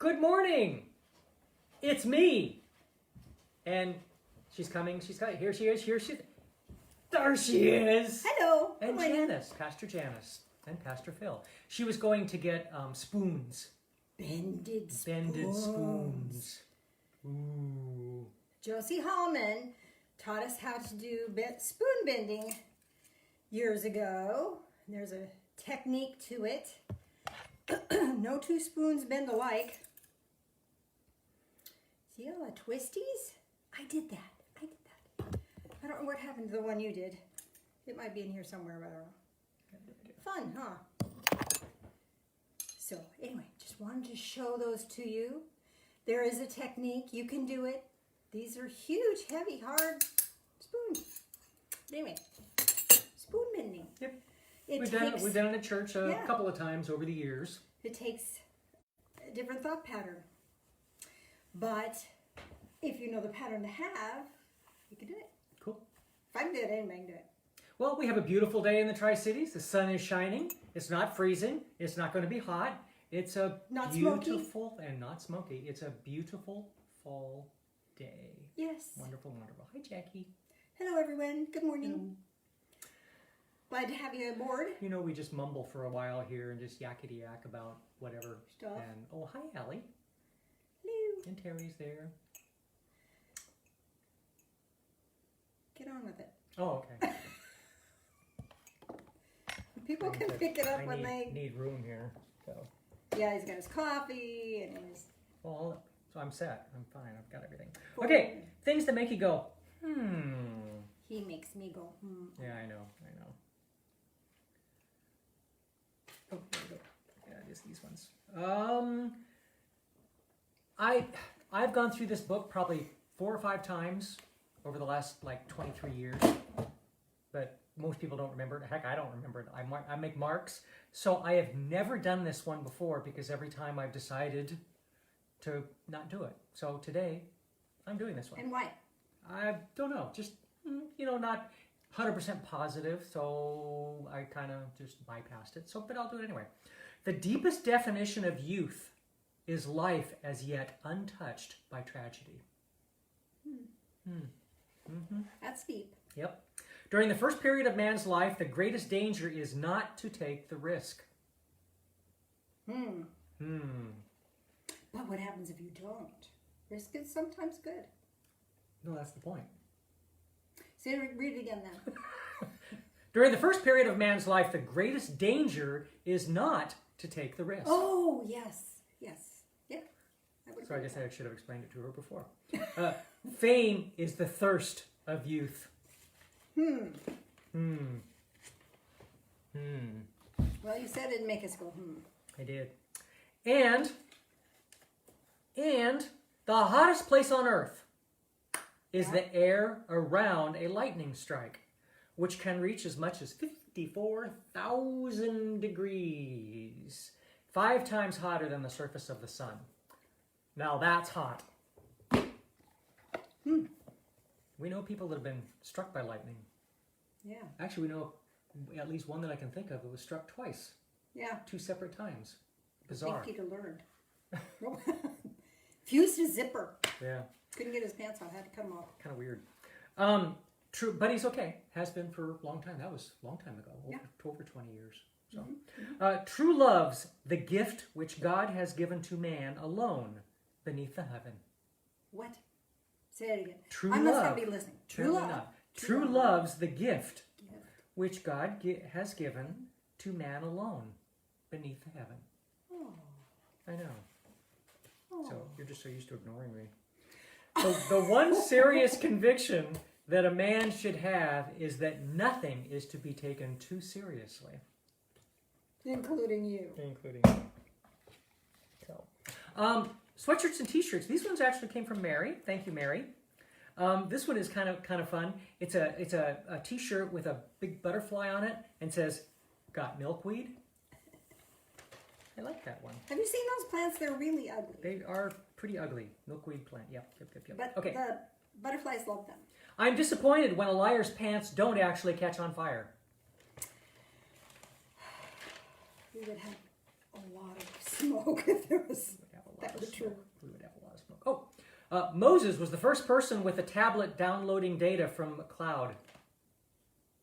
Good morning. It's me. And she's coming. She's coming. Here she is. There she is. Hello. And Janice, Pastor Janice, and Pastor Phil. She was going to get spoons. Bended spoons. Bended spoons. Ooh. Josie Hallman taught us how to do spoon bending years ago. There's a technique to it. No two spoons bend alike. See all the twisties? I did that. I don't know what happened to the one you did. It might be in here somewhere, but I don't know. Fun, huh? So anyway, just wanted to show those to you. There is a technique. You can do it. These are huge, heavy, hard spoons. Anyway, spoon bending. Yep. We've done it at church a couple of times over the years. It takes a different thought pattern. But if you know the pattern to have, you can do it. Cool. If I can do it, anybody can do it. Well, we have a beautiful day in the Tri-Cities. The sun is shining. It's not freezing. It's not going to be hot. It's a beautiful and not smoky. It's a beautiful fall day. Yes. Wonderful, wonderful. Hi, Jackie. Hello, everyone. Good morning. Glad to have you aboard. You know, we just mumble for a while here and just yakety yak about whatever stuff. And oh, hi, Allie. Hello. And Terry's there. Get on with it. Oh, okay. People can pick it up when they need room here. So. Yeah, he's got his coffee and his. Well, so I'm set. I'm fine. I've got everything. Okay, things that make you go, He makes me go, Yeah, I know. Oh, there we go. Yeah, it is these ones. I've gone through this book probably 4 or 5 times over the last 23 years, but most people don't remember it. Heck, I don't remember it. I make marks, so I have never done this one before because every time I've decided to not do it. So today, I'm doing this one. And why? I don't know. Just not 100% positive, so I kind of just bypassed it. So, but I'll do it anyway. The deepest definition of youth is life as yet untouched by tragedy. That's deep. Yep. During the first period of man's life, the greatest danger is not to take the risk. But what happens if you don't? Risk is sometimes good. No, that's the point. Say, read it again then. During the first period of man's life, the greatest danger is not to take the risk. Oh, yes. Yeah. So I guess I should have explained it to her before. Fame is the thirst of youth. Well, you said it'd make us go, I did. And the hottest place on earth is the air around a lightning strike, which can reach as much as 54,000 degrees, 5 times hotter than the surface of the sun. Now that's hot. We know people that have been struck by lightning. Yeah. Actually, we know at least one that I can think of that was struck twice. Yeah. 2 separate times. Bizarre. I think Peter learned. Fused his zipper. Yeah. Couldn't get his pants on. Had to cut them off. Kind of weird. True, but he's okay. Has been for a long time. That was a long time ago. Over 20 years. So, true love's the gift which God has given to man alone beneath the heaven. What? Say it again. True I love. must not be listening. True love. Not. True love's the gift which God has given to man alone beneath the heaven. Oh. I know. Oh. So you're just so used to ignoring me. So the one serious conviction that a man should have is that nothing is to be taken too seriously. Including you. Including you. So, sweatshirts and t-shirts. These ones actually came from Mary. Thank you, Mary. This one is kind of fun. It's a t-shirt with a big butterfly on it and says, "Got milkweed?" I like that one. Have you seen those plants? They're really ugly. They are pretty ugly. Milkweed plant. Yep. But okay. the butterflies love them. I'm disappointed when a liar's pants don't actually catch on fire. We would have a lot of smoke if there was. We have a That was true. We would have a lot of smoke. Oh, Moses was the first person with a tablet downloading data from a cloud.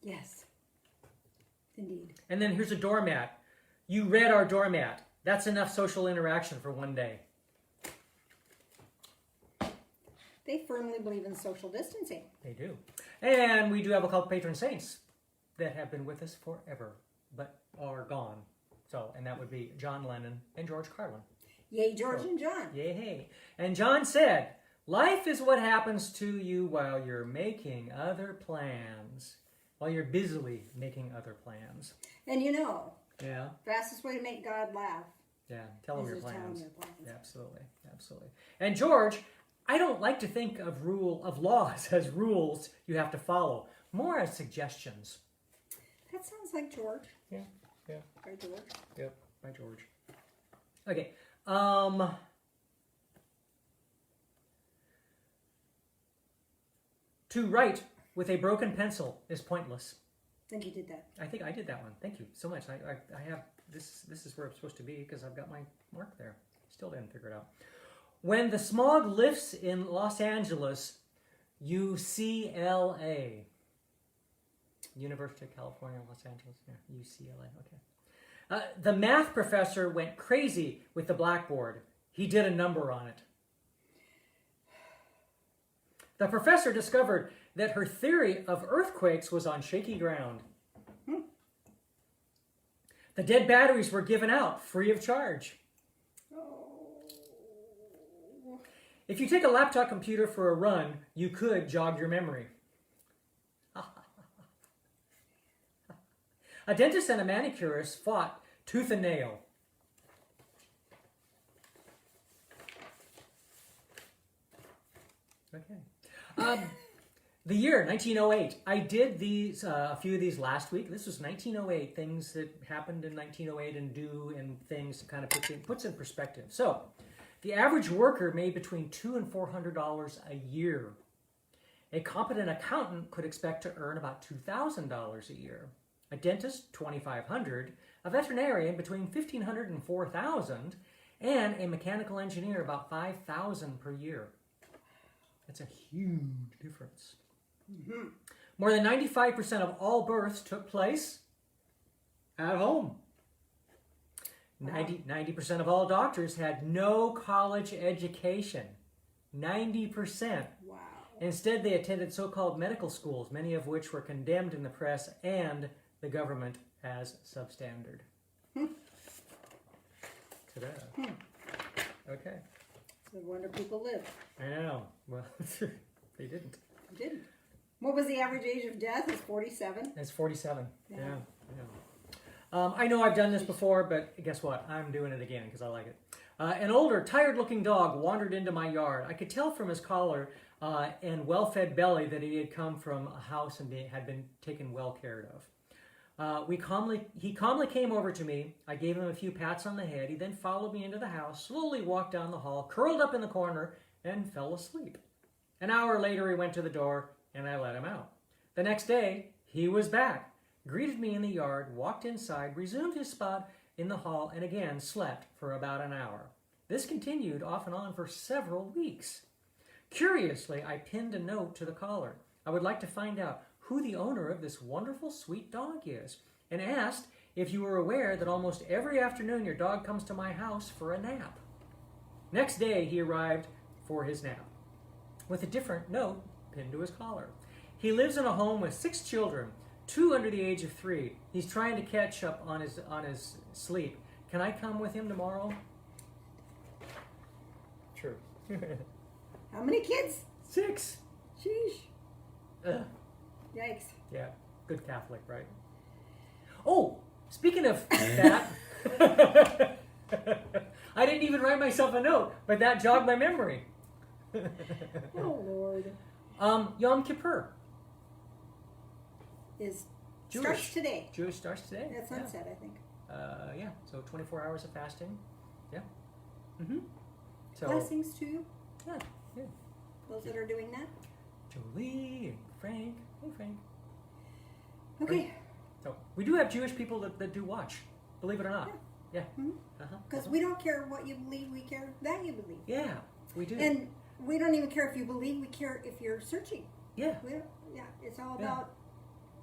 Yes. Indeed. And then here's a doormat. You read our doormat. That's enough social interaction for one day. They firmly believe in social distancing. They do. And we do have a couple patron saints that have been with us forever, but are gone. So, and that would be John Lennon and George Carlin. Yay, George and John. Yay, hey. And John said, life is what happens to you while you're making other plans. While you're busily making other plans. And you know, Yeah. fastest way to make God laugh Yeah. Tell them is your to tell him plans. your plans. Yeah, absolutely. Absolutely. And George, I don't like to think of laws as rules you have to follow. More as suggestions. That sounds like George. Yeah. Yeah. By George. Yep. By George. Okay. To write with a broken pencil is pointless. I think you did that. I think I did that one. Thank you so much. I have this. This is where I'm supposed to be because I've got my mark there. Still didn't figure it out. When the smog lifts in Los Angeles, UCLA, University of California, Los Angeles. Yeah, UCLA. Okay. The math professor went crazy with the blackboard. He did a number on it. The professor discovered that her theory of earthquakes was on shaky ground. The dead batteries were given out free of charge. If you take a laptop computer for a run, you could jog your memory. A dentist and a manicurist fought tooth and nail. Okay. The year 1908. I did these a few of these last week. This was 1908. Things that happened in 1908 and do and things to kind of puts in perspective. So, the average worker made between $200 and $400 a year. A competent accountant could expect to earn about $2,000 a year. A dentist, $2,500. A veterinarian, between $1,500 and $4,000, and a mechanical engineer, about $5,000 per year. That's a huge difference. Mm-hmm. More than 95% of all births took place at home. Wow. 90% of all doctors had no college education. 90%. Wow. Instead, they attended so-called medical schools, many of which were condemned in the press and the government as substandard. Ta-da. Okay. No wonder people lived. I know. Well, they didn't. They didn't. What was the average age of death? It's 47. It's 47. Yeah. I know I've done this before, but guess what? I'm doing it again because I like it. An older, tired-looking dog wandered into my yard. I could tell from his collar and well-fed belly that he had come from a house and had been taken well cared of. He calmly came over to me. I gave him a few pats on the head. He then followed me into the house, slowly walked down the hall, curled up in the corner, and fell asleep. An hour later, he went to the door, and I let him out. The next day, he was back, greeted me in the yard, walked inside, resumed his spot in the hall, and again slept for about an hour. This continued off and on for several weeks. Curiously, I pinned a note to the collar. I would like to find out who the owner of this wonderful, sweet dog is, and asked if you were aware that almost every afternoon your dog comes to my house for a nap. Next day, he arrived for his nap, with a different note pinned to his collar. He lives in a home with 6 children, 2 under the age of 3. He's trying to catch up on his sleep. Can I come with him tomorrow? True. How many kids? 6. Sheesh. Ugh. Yikes. Yeah, good Catholic, right? Oh, speaking of that, I didn't even write myself a note, but that jogged my memory. Oh, Lord. Yom Kippur. Starts today. Jewish starts today. At sunset, I think. Yeah, so 24 hours of fasting. Yeah. Mm-hmm. So, Blessings to you. Yeah, yeah. Those that are doing that. Jolie and Frank. Hey, Frank. Okay. So, we do have Jewish people that do watch, believe it or not. Yeah. Because we don't care what you believe, we care that you you believe. Yeah, we do. And we don't even care if you believe. We care if you're searching. Yeah. Yeah, it's all about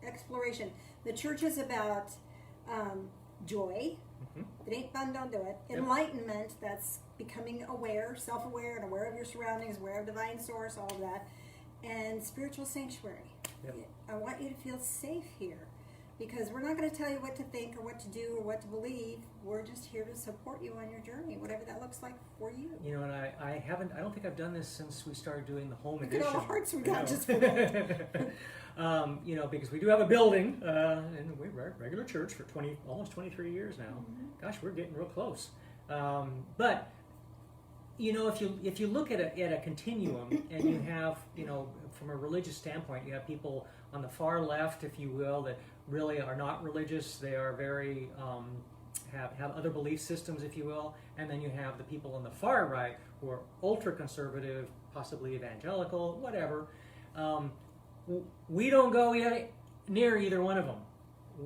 exploration. The church is about joy. Mm-hmm. If it ain't fun, don't do it. Yep. Enlightenment, that's becoming aware, self-aware, and aware of your surroundings, aware of divine source, all of that. And spiritual sanctuary. Yep. I want you to feel safe here, because we're not going to tell you what to think or what to do or what to believe. We're just here to support you on your journey, whatever that looks like for you. You know, and I don't think I've done this since we started doing the home Look edition. at all the hearts we I got know. just for that. You know, because we do have a building, and we're a regular church for almost 23 years now. Mm-hmm. Gosh, we're getting real close. But you know, if you look at a continuum, and you have, you know, from a religious standpoint, you have people on the far left, if you will, that really are not religious. They are very have other belief systems, if you will, and then you have the people on the far right who are ultra conservative, possibly evangelical, whatever. We don't go near either one of them.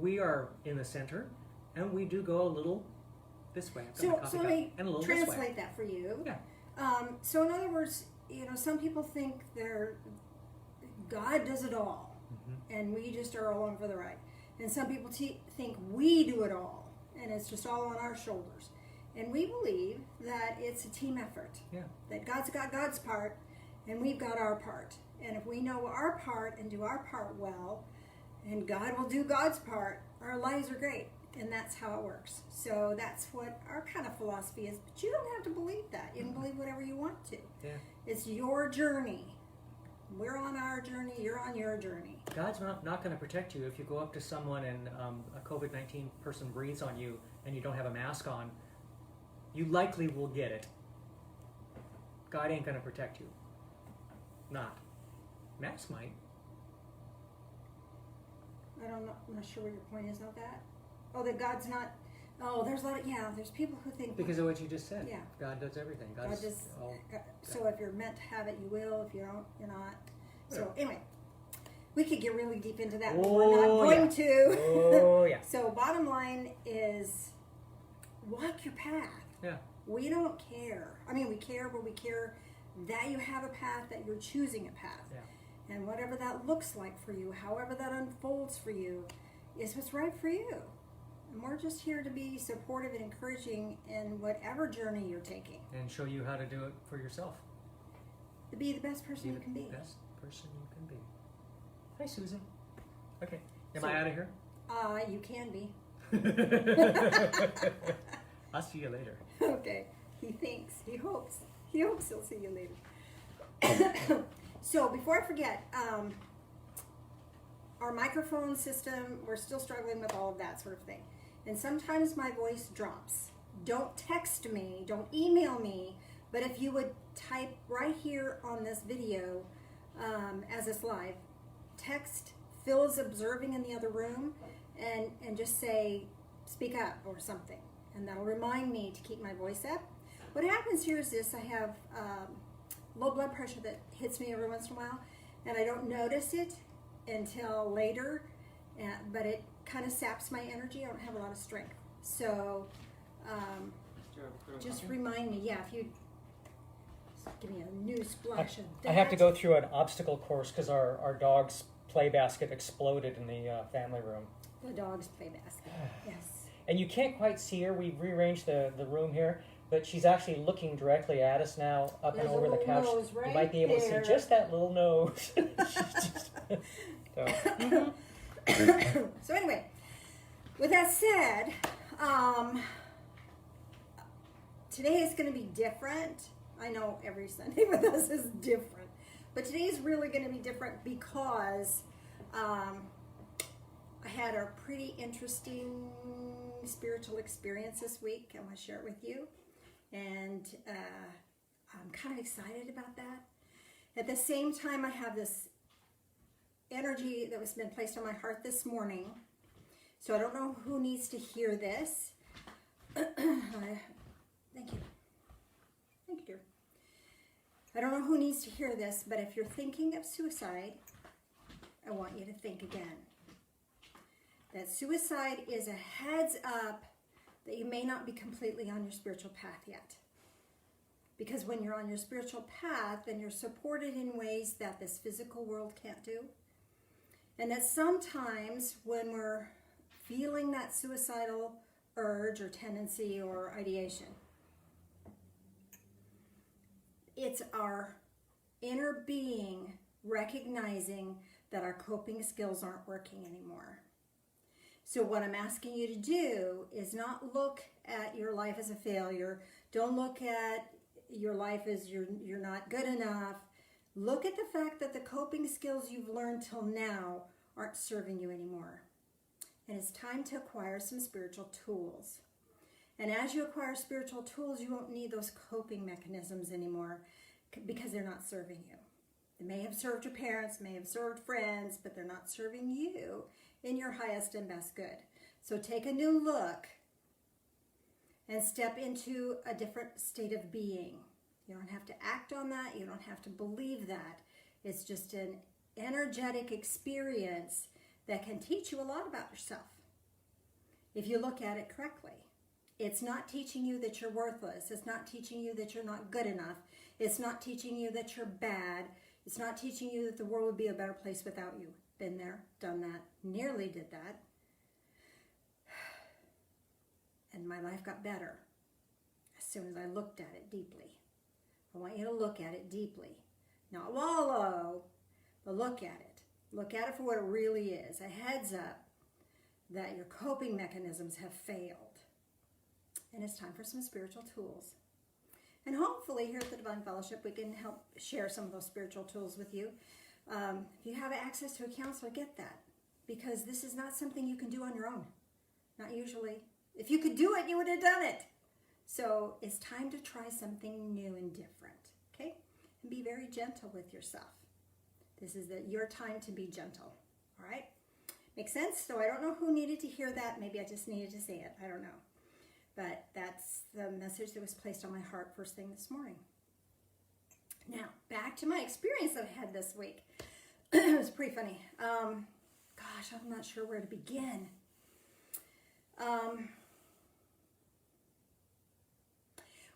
We are in the center, and we do go a little this way. So let me and a little this way. translate that for you. Yeah. So in other words, you know, some people think God does it all, Mm-hmm. and we just are along for the ride. And some people think we do it all, and it's just all on our shoulders. And we believe that it's a team effort. Yeah. That God's got God's part, and we've got our part. And if we know our part and do our part well, and God will do God's part, our lives are great. And that's how it works. So that's what our kind of philosophy is. But you don't have to believe that. You can believe whatever you want to. Yeah. It's your journey. We're on our journey. You're on your journey. God's not going to protect you if you go up to someone and a COVID-19 person breathes on you and you don't have a mask on. You likely will get it. God ain't going to protect you. Not. Max might. I'm not sure what your point is on that. Oh, that God's not. Oh, there's a lot of, there's people who think. Because of what you just said. Yeah. God does everything. God God's does. all, So if you're meant to have it, you will. If you don't, you're not. So Yeah. anyway, we could get really deep into that, but Oh, we're not going yeah. to. Oh, yeah. So bottom line is, walk your path. Yeah. We don't care. I mean, we care, but we care that you have a path, that you're choosing a path. Yeah. And whatever that looks like for you, however that unfolds for you, is what's right for you. And we're just here to be supportive and encouraging in whatever journey you're taking. And show you how to do it for yourself. To be the best person Be you the can be. best person you can be. Hi, Susan. Okay. Am So- I out of here? You can be. I'll see you later. Okay. He thinks. He hopes. He hopes he'll see you later. So before I forget, our microphone system, we're still struggling with all of that sort of thing. And sometimes my voice drops. Don't text me, don't email me, but if you would type right here on this video, as it's live, text Phil is observing in the other room, and just say, speak up or something. And that'll remind me to keep my voice up. What happens here is this: I have low blood pressure that hits me every once in a while, and I don't notice it until later, but it kind of saps my energy. I don't have a lot of strength. So just remind me, if you give me a new splash of that. I have to go through an obstacle course because our dog's play basket exploded in the family room. The dog's play basket, yes. And you can't quite see her. We've rearranged the room here, but she's actually looking directly at us now, up There's and a over the little couch. nose You right might be able to there. see just that little nose. So, So anyway, with that said, today is going to be different. I know every Sunday with us is different, but today is really going to be different because I had a pretty interesting spiritual experience this week. I want to share it with you, and I'm kind of excited about that. At the same time, I have this energy that was been placed on my heart this morning. So I don't know who needs to hear this. Thank you. Thank you, dear. I don't know who needs to hear this, but if you're thinking of suicide, I want you to think again. That suicide is a heads up that you may not be completely on your spiritual path yet. Because when you're on your spiritual path, then you're supported in ways that this physical world can't do. And that sometimes when we're feeling that suicidal urge or tendency or ideation, it's our inner being recognizing that our coping skills aren't working anymore. So what I'm asking you to do is not look at your life as a failure. Don't look at your life as you're not good enough. Look at the fact that the coping skills you've learned till now aren't serving you anymore. And it's time to acquire some spiritual tools. And as you acquire spiritual tools, you won't need those coping mechanisms anymore because they're not serving you. They may have served your parents, may have served friends, but they're not serving you in your highest and best good. So take a new look and step into a different state of being. You don't have to act on that. You don't have to believe that. It's just an energetic experience that can teach you a lot about yourself if you look at it correctly. It's not teaching you that you're worthless. It's not teaching you that you're not good enough. It's not teaching you that you're bad. It's not teaching you that the world would be a better place without you. Been there, done that, nearly did that. And my life got better as soon as I looked at it deeply. I want you to look at it deeply. Not wallow, but look at it. Look at it for what it really is. A heads up that your coping mechanisms have failed. And it's time for some spiritual tools. And hopefully here at the Divine Fellowship, we can help share some of those spiritual tools with you. If you have access to a counselor, get that. Because this is not something you can do on your own. Not usually. If you could do it, you would have done it. So it's time to try something new and different. Okay? And be very gentle with yourself. This is your time to be gentle. All right? Makes sense? So I don't know who needed to hear that. Maybe I just needed to say it. I don't know. But that's the message that was placed on my heart first thing this morning. Now, back to my experience that I had this week. It was pretty funny. Gosh, I'm not sure where to begin.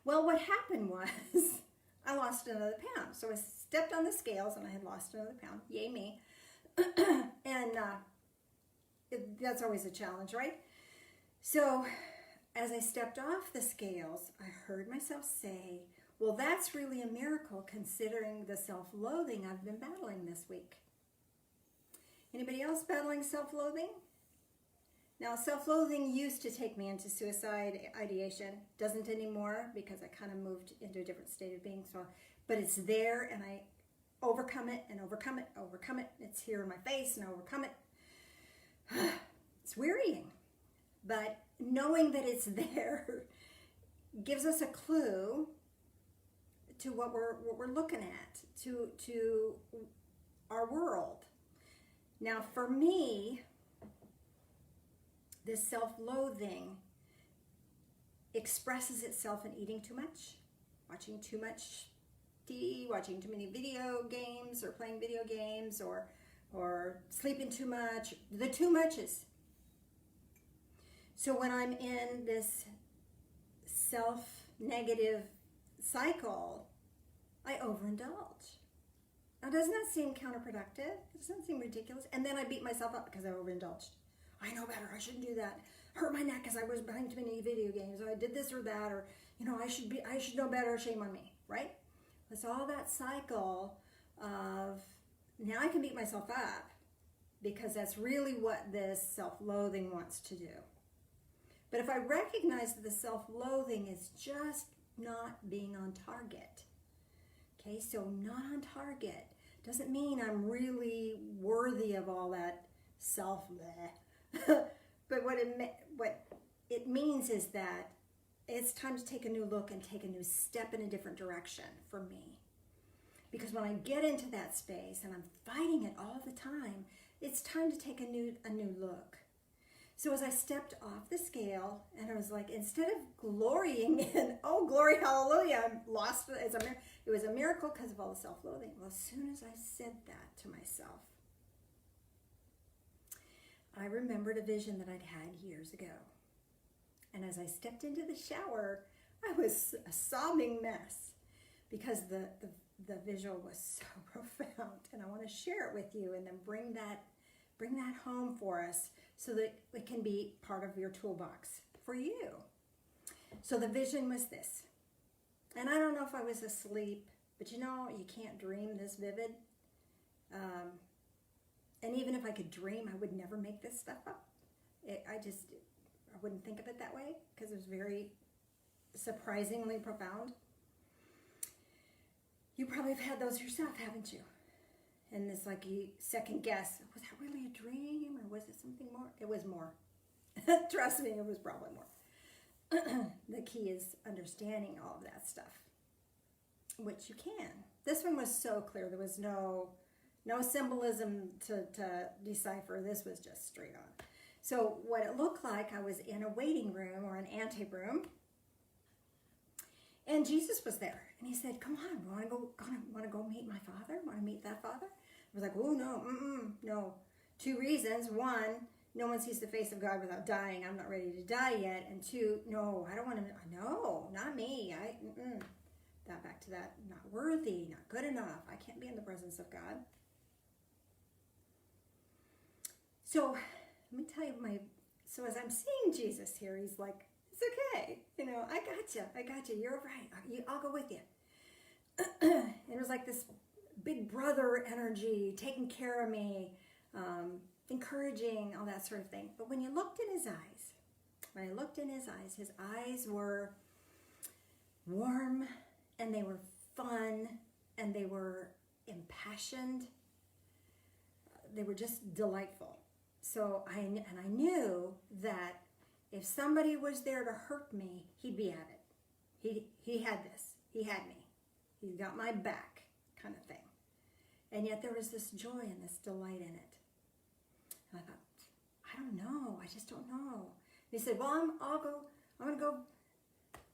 Well, what happened was I lost another pound. So I stepped on the scales and I had lost another pound. Yay me. And that's always a challenge, right? So as I stepped off the scales, I heard myself say, well, that's really a miracle considering the self-loathing I've been battling this week. Anybody else battling self-loathing? Now, self-loathing used to take me into suicide ideation. Doesn't anymore because I kind of moved into a different state of being. But it's there and I overcome it and overcome it, overcome it. It's here in my face and I overcome it. It's wearying. But knowing that it's there gives us a clue to what we're looking at, to our world. Now, for me, this self-loathing expresses itself in eating too much, watching too much TV, watching too many video games, or playing video games, or sleeping too much. The too muches. So when I'm in this self-negative cycle, I overindulge. Now, doesn't that seem counterproductive? Doesn't that seem ridiculous? And then I beat myself up because I overindulged. I know better. I shouldn't do that. Hurt my neck because I was playing too many video games. Or I did this or that. Or, I should know better. Shame on me. Right? It's all that cycle of now I can beat myself up because that's really what this self-loathing wants to do. But if I recognize that the self-loathing is just not being on target, okay, so not on target doesn't mean I'm really worthy of all that self-bleh. But what it means is that it's time to take a new look and take a new step in a different direction for me. Because when I get into that space and I'm fighting it all the time, it's time to take a new look. So as I stepped off the scale, and I was like, instead of glorying in, oh, glory, hallelujah, I'm lost, it was a miracle because of all the self-loathing. Well, as soon as I said that to myself, I remembered a vision that I'd had years ago. And as I stepped into the shower, I was a sobbing mess. because the visual was so profound, and I want to share it with you, and then bring that home for us so that it can be part of your toolbox for you. So the vision was this, and I don't know if I was asleep, but you can't dream this vivid. And even if I could dream, I would never make this stuff up. I wouldn't think of it that way because it was very surprisingly profound. You probably have had those yourself, haven't you? And it's like you second guess, was that really a dream or was it something more? It was more. Trust me, it was probably more. The key is understanding all of that stuff, which you can. This one was so clear. There was no symbolism to decipher. This was just straight on. So what it looked like, I was in a waiting room or an anteroom, and Jesus was there, and he said, "Come on, want to go meet my Father? Want to meet that Father?" I was like, "Oh no, no." 2 reasons: 1, no one sees the face of God without dying. I'm not ready to die yet. And 2, no, I don't want to. No, not me. That back to that. Not worthy. Not good enough. I can't be in the presence of God. So let me tell you so as I'm seeing Jesus here, he's like, it's okay. I got you. You're right. I'll go with you. It was like this big brother energy, taking care of me, encouraging, all that sort of thing. But when you looked in his eyes, his eyes were warm, and they were fun, and they were impassioned. They were just delightful. So I knew that if somebody was there to hurt me, he'd be at it. He had this. He had me. He's got my back, kind of thing. And yet there was this joy and this delight in it. And I thought, I don't know. I just don't know. And he said, well, I'm going to go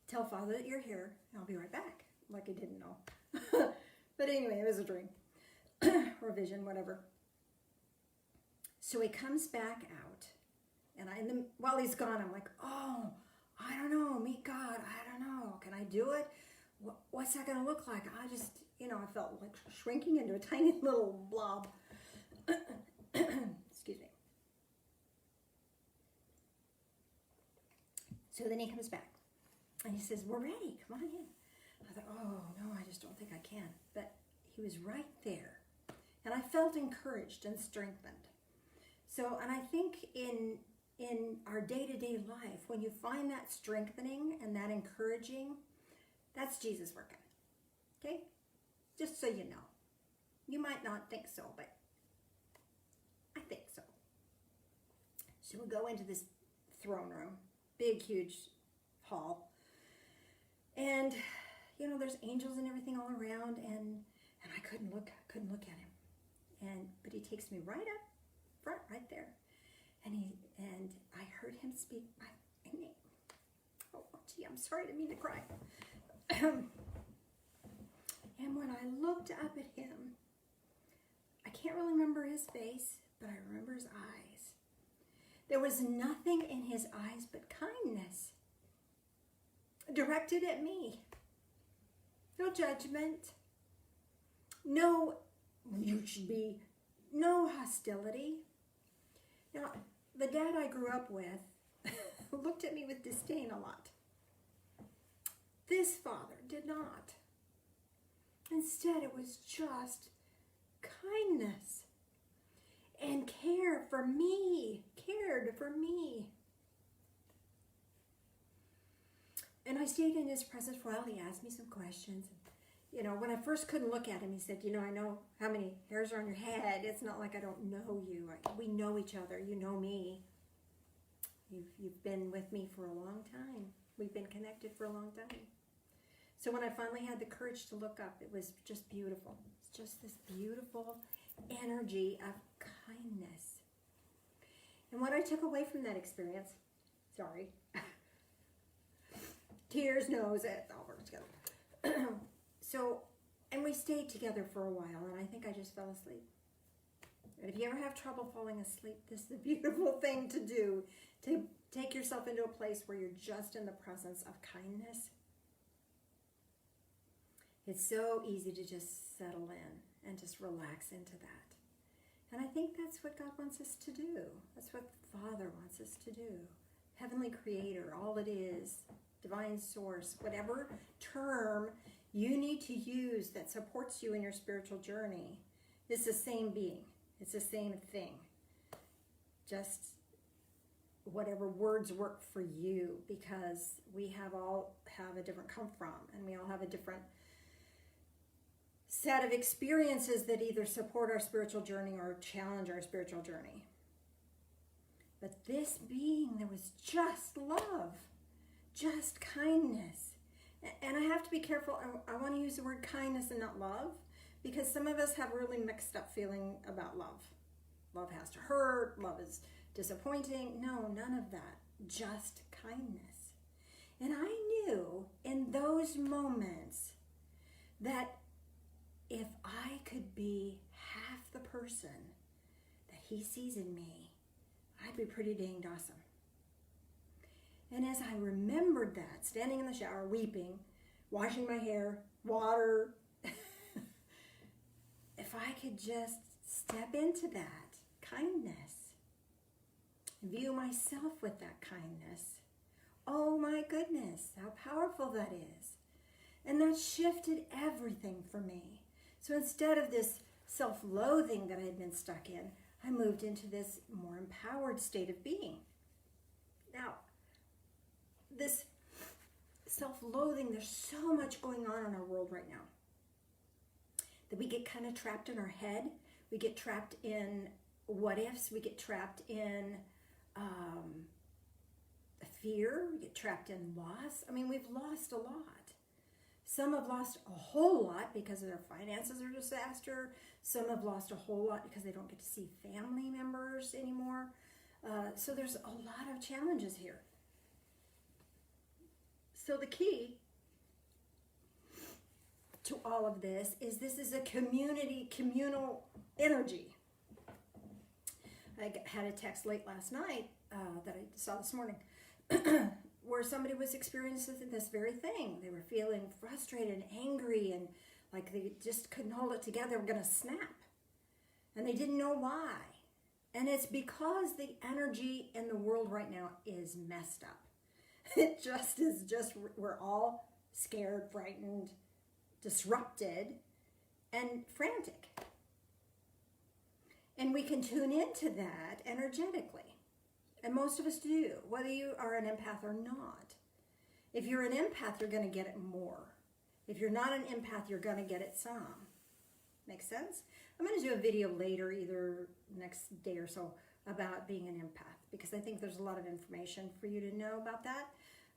tell Father that you're here, and I'll be right back. Like I didn't know. But anyway, it was a dream or a vision, whatever. So he comes back out, and while he's gone, I'm like, oh, I don't know, meet God, I don't know, can I do it? What's that going to look like? I just, I felt like shrinking into a tiny little blob. Excuse me. So then he comes back, and he says, we're ready, come on in. I thought, oh, no, I just don't think I can. But he was right there, and I felt encouraged and strengthened. So, and I think in our day-to-day life, when you find that strengthening and that encouraging, that's Jesus working. Okay? Just so you know. You might not think so, but I think so. So we go into this throne room, big, huge hall. And, there's angels and everything all around, and I couldn't look at him. But he takes me right up front, right there, and I heard him speak my name. Oh, gee, I'm sorry, I didn't mean to cry. And when I looked up at him, I can't really remember his face, but I remember his eyes. There was nothing in his eyes but kindness, directed at me. No judgment. No, you should be. No hostility. Now, the dad I grew up with looked at me with disdain a lot. This father did not. Instead, it was just kindness and care for me, cared for me. And I stayed in his presence for a while. He asked me some questions. When I first couldn't look at him, he said, I know how many hairs are on your head. It's not like I don't know you. We know each other. You know me. You've been with me for a long time. We've been connected for a long time. So when I finally had the courage to look up, it was just beautiful. It's just this beautiful energy of kindness. And what I took away from that experience, sorry, tears, nose, it all works together. So, and we stayed together for a while, and I think I just fell asleep. And if you ever have trouble falling asleep, this is a beautiful thing to do. To take yourself into a place where you're just in the presence of kindness. It's so easy to just settle in and just relax into that. And I think that's what God wants us to do. That's what the Father wants us to do. Heavenly Creator, all it is, divine source, whatever term you need to use that supports you in your spiritual journey, it's the same being. It's the same thing. Just whatever words work for you, because we all have a different come from, and we all have a different set of experiences that either support our spiritual journey or challenge our spiritual journey. But this being, there was just love, just kindness. And I have to be careful. I want to use the word kindness and not love, because some of us have really mixed up feeling about love. Love has to hurt. Love is disappointing. No, none of that. Just kindness. And I knew in those moments that if I could be half the person that he sees in me, I'd be pretty dang awesome. And as I remembered that, standing in the shower, weeping, washing my hair, water, if I could just step into that kindness, view myself with that kindness, oh my goodness, how powerful that is. And that shifted everything for me. So instead of this self-loathing that I had been stuck in, I moved into this more empowered state of being. Now, this self-loathing, there's so much going on in our world right now that we get kind of trapped in our head. We get trapped in what ifs. We get trapped in fear. We get trapped in loss. I mean, we've lost a lot. Some have lost a whole lot because their finances are a disaster. Some have lost a whole lot because they don't get to see family members anymore. So there's a lot of challenges here. So the key to all of this is a communal energy. I had a text late last night that I saw this morning where somebody was experiencing this very thing. They were feeling frustrated and angry and like they just couldn't hold it together. They were going to snap. And they didn't know why. And it's because the energy in the world right now is messed up. It just is we're all scared, frightened, disrupted, and frantic. And we can tune into that energetically. And most of us do, whether you are an empath or not. If you're an empath, you're going to get it more. If you're not an empath, you're going to get it some. Make sense? I'm going to do a video later, either next day or so, about being an empath, because I think there's a lot of information for you to know about that.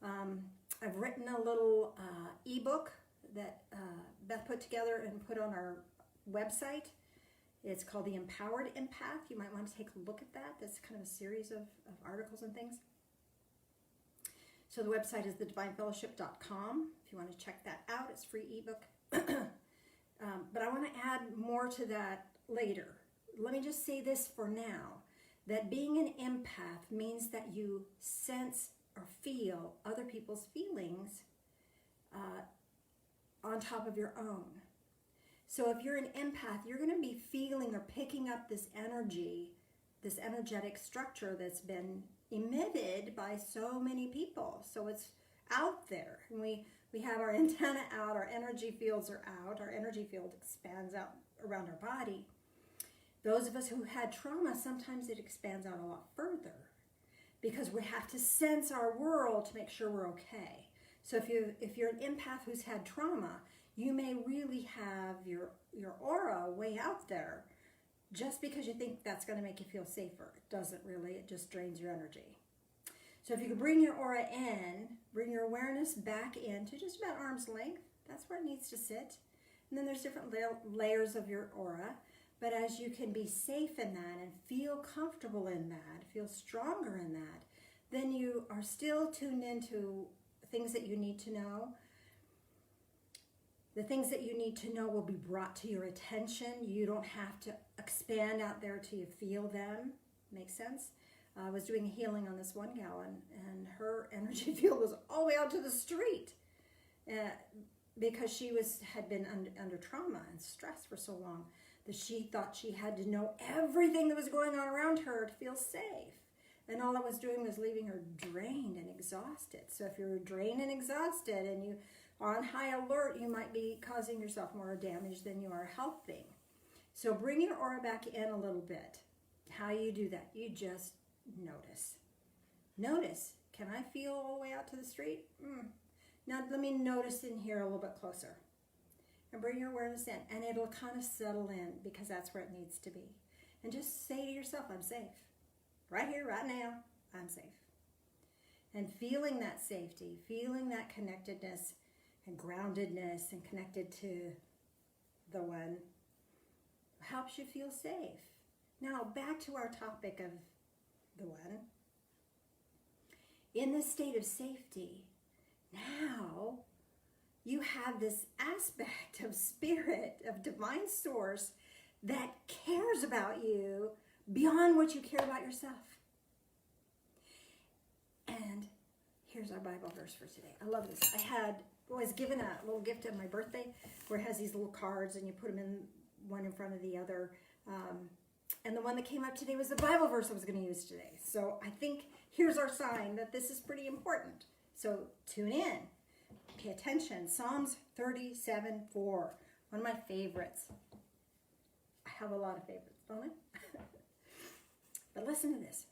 I've written a little ebook that Beth put together and put on our website. It's called The Empowered Empath. You might want to take a look at that. That's kind of a series of articles and things. So the website is thedivinefellowship.com. If you want to check that out, it's a free ebook. But I want to add more to that later. Let me just say this for now, that being an empath means that you sense or feel other people's feelings on top of your own. So if you're an empath, you're going to be feeling or picking up this energy, this energetic structure that's been emitted by so many people. So it's out there. And we have our antenna out, our energy fields are out, our energy field expands out around our body. Those of us who had trauma, sometimes it expands out a lot further because we have to sense our world to make sure we're okay. So if you're an empath who's had trauma, you may really have your aura way out there just because you think that's going to make you feel safer. It doesn't really. It just drains your energy. So if you can bring your aura in, bring your awareness back in to just about arm's length, that's where it needs to sit. And then there's different layers of your aura. But as you can be safe in that and feel comfortable in that, feel stronger in that, then you are still tuned into things that you need to know. The things that you need to know will be brought to your attention. You don't have to expand out there till you feel them. Make sense? I was doing healing on this one gal, and her energy field was all the way out to the street. because she had been under trauma and stress for so long that she thought she had to know everything that was going on around her to feel safe. And all it was doing was leaving her drained and exhausted. So if you're drained and exhausted and you are on high alert, you might be causing yourself more damage than you are helping. So bring your aura back in a little bit. How you do that? You just notice. Notice. Can I feel all the way out to the street? Now let me notice in here a little bit closer. And bring your awareness in. And it'll kind of settle in because that's where it needs to be. And just say to yourself, I'm safe. Right here, right now, I'm safe. And feeling that safety, feeling that connectedness and groundedness and connected to the one helps you feel safe. Now, back to our topic of the one. In this state of safety, now you have this aspect of spirit, of divine source that cares about you beyond what you care about yourself. And here's our Bible verse for today. I love this. I was given a little gift on my birthday where it has these little cards and you put them in one in front of the other. And the one that came up today was the Bible verse I was going to use today. So I think here's our sign that this is pretty important. So tune in. Pay attention. Psalms 37:4. One of my favorites. I have a lot of favorites, don't I? But listen to this.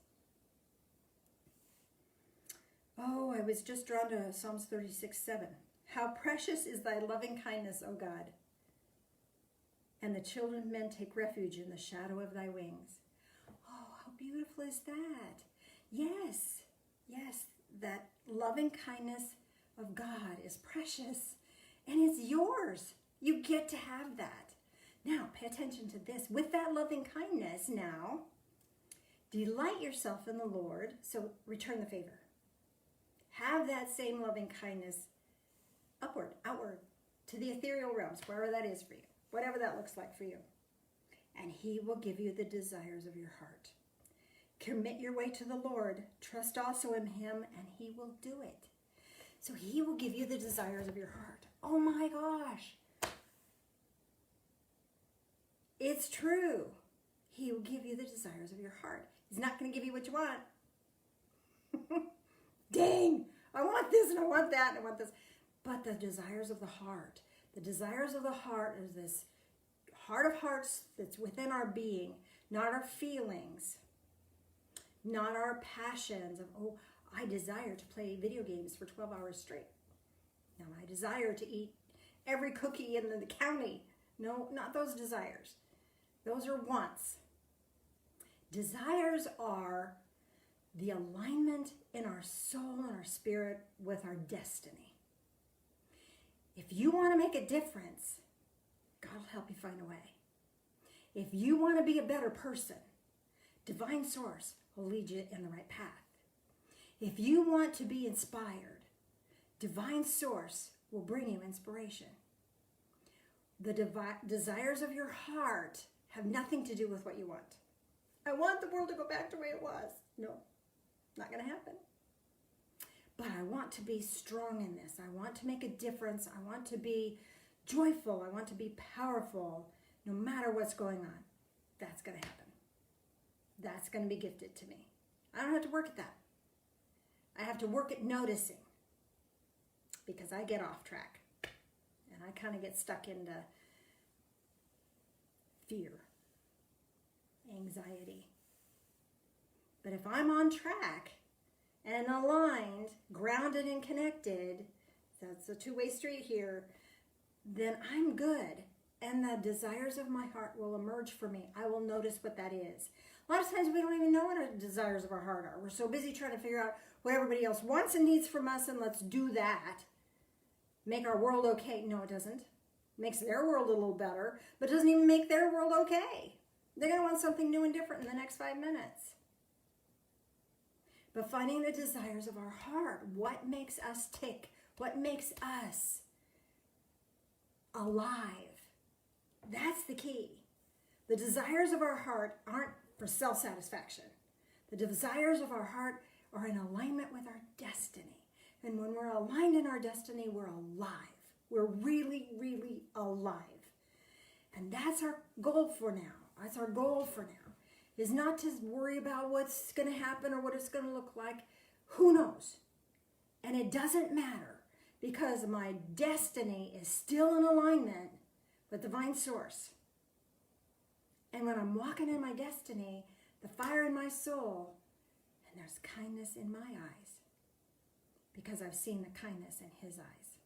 Oh, I was just drawn to Psalms 36:7. How precious is thy loving kindness, O God. And the children of men take refuge in the shadow of thy wings. Oh, how beautiful is that? Yes, that loving kindness of God is precious. And it's yours. You get to have that. Now, pay attention to this. With that loving kindness now, delight yourself in the Lord. So return the favor. Have that same loving kindness upward, outward, to the ethereal realms, wherever that is for you. Whatever that looks like for you. And he will give you the desires of your heart. Commit your way to the Lord. Trust also in him, and he will do it. So he will give you the desires of your heart. Oh my gosh. It's true. He will give you the desires of your heart. He's not going to give you what you want. Dang, I want this and I want that and I want this. But the desires of the heart. The desires of the heart is this heart of hearts that's within our being, not our feelings, not our passions of, oh, I desire to play video games for 12 hours straight. Now, I desire to eat every cookie in the county. No, not those desires. Those are wants. Desires are the alignment in our soul and our spirit with our destiny. If you want to make a difference, God will help you find a way. If you want to be a better person, divine source will lead you in the right path. If you want to be inspired, divine source will bring you inspiration. The desires of your heart have nothing to do with what you want. I want the world to go back to the way it was. No, not going to happen. But I want to be strong in this. I want to make a difference. I want to be joyful. I want to be powerful no matter what's going on. That's going to happen. That's going to be gifted to me. I don't have to work at that. I have to work at noticing because I get off track and I kind of get stuck into fear, anxiety. But if I'm on track and aligned, grounded and connected, that's a two-way street here, then I'm good. And the desires of my heart will emerge for me. I will notice what that is. A lot of times we don't even know what our desires of our heart are. We're so busy trying to figure out what everybody else wants and needs from us, and let's do that. Make our world okay. No, it doesn't. Makes their world a little better, but doesn't even make their world okay. They're going to want something new and different in the next 5 minutes. But finding the desires of our heart, what makes us tick, what makes us alive, that's the key. The desires of our heart aren't for self-satisfaction. The desires of our heart are in alignment with our destiny. And when we're aligned in our destiny, we're alive. We're really, really alive. And that's our goal for now. That's our goal for now, is not to worry about what's going to happen or what it's going to look like. Who knows? And it doesn't matter, because my destiny is still in alignment with divine source. And when I'm walking in my destiny, the fire in my soul, and there's kindness in my eyes, because I've seen the kindness in his eyes.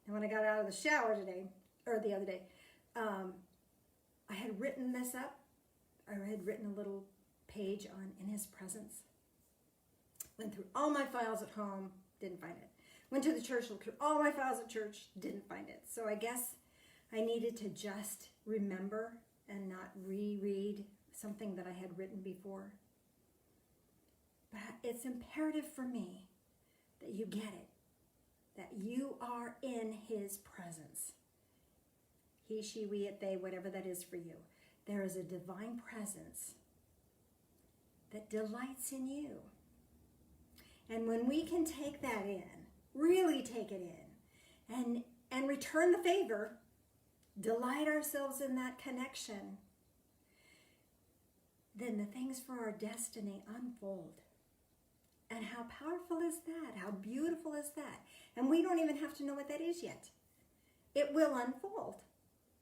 And when I got out of the shower today, or the other day, I had written this up. I had written a little page on In His Presence. Went through all my files at home, didn't find it. Went to the church, looked through all my files at church, didn't find it. So I guess I needed to just remember and not reread something that I had written before. But it's imperative for me that you get it, that you are in his presence. He, she, we, it, they, whatever that is for you. There is a divine presence that delights in you. And when we can take that in, really take it in, and return the favor, delight ourselves in that connection, then the things for our destiny unfold. And how powerful is that? How beautiful is that? And we don't even have to know what that is yet. It will unfold.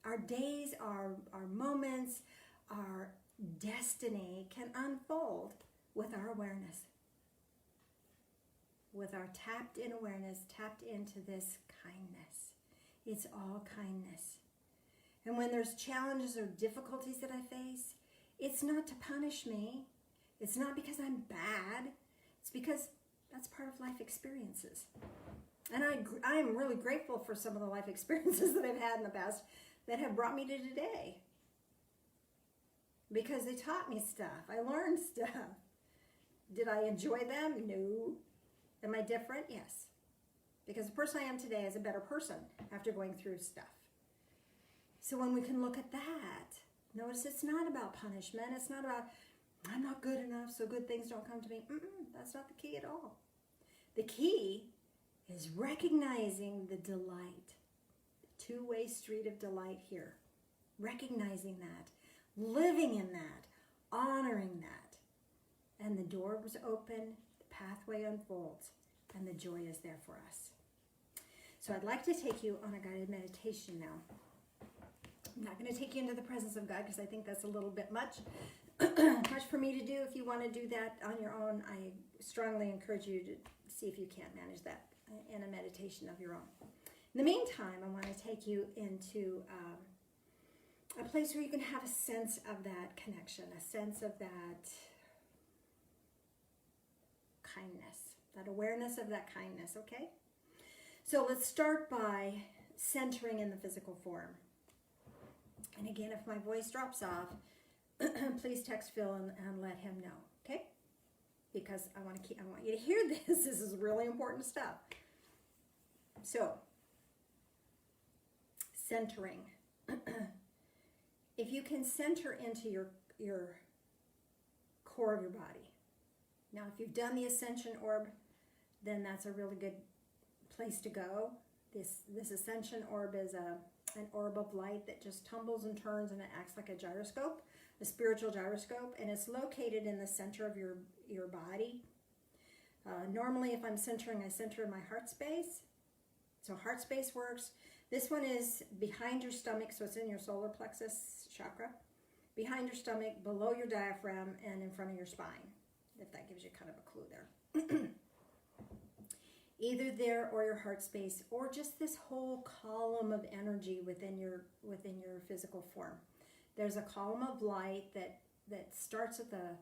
Our days, our moments, our destiny can unfold with our awareness. With our tapped in awareness, tapped into this kindness. It's all kindness. And when there's challenges or difficulties that I face, it's not to punish me. It's not because I'm bad. It's because that's part of life experiences. And I am really grateful for some of the life experiences that I've had in the past that have brought me to today. Because they taught me stuff. I learned stuff. Did I enjoy them? No. Am I different? Yes. Because the person I am today is a better person after going through stuff. So when we can look at that, notice it's not about punishment. It's not about, I'm not good enough, so good things don't come to me. That's not the key at all. The key is recognizing the delight. The two-way street of delight here. Recognizing that. Living in that. Honoring that. And the door was open. The pathway unfolds. And the joy is there for us. So I'd like to take you on a guided meditation now. I'm not going to take you into the presence of God because I think that's a little bit much. Much for me to do. If you want to do that on your own, I strongly encourage you to see if you can't manage that in a meditation of your own. In the meantime, I want to take you into a place where you can have a sense of that connection, a sense of that kindness, that awareness of that kindness, okay? So let's start by centering in the physical form. And again, if my voice drops off, please text Phil and let him know, okay? Because I want you to hear this. This is really important stuff. So, centering. If you can center into your core of your body. Now, if you've done the Ascension Orb, then that's a really good place to go. This Ascension Orb is an orb of light that just tumbles and turns, and it acts like a gyroscope, a spiritual gyroscope, and it's located in the center of your body. Normally, if I'm centering, I center in my heart space. So heart space works. This one is behind your stomach, so it's in your solar plexus chakra. Behind your stomach, below your diaphragm, and in front of your spine, if that gives you kind of a clue there. Either there or your heart space, or just this whole column of energy within your physical form. There's a column of light that starts at the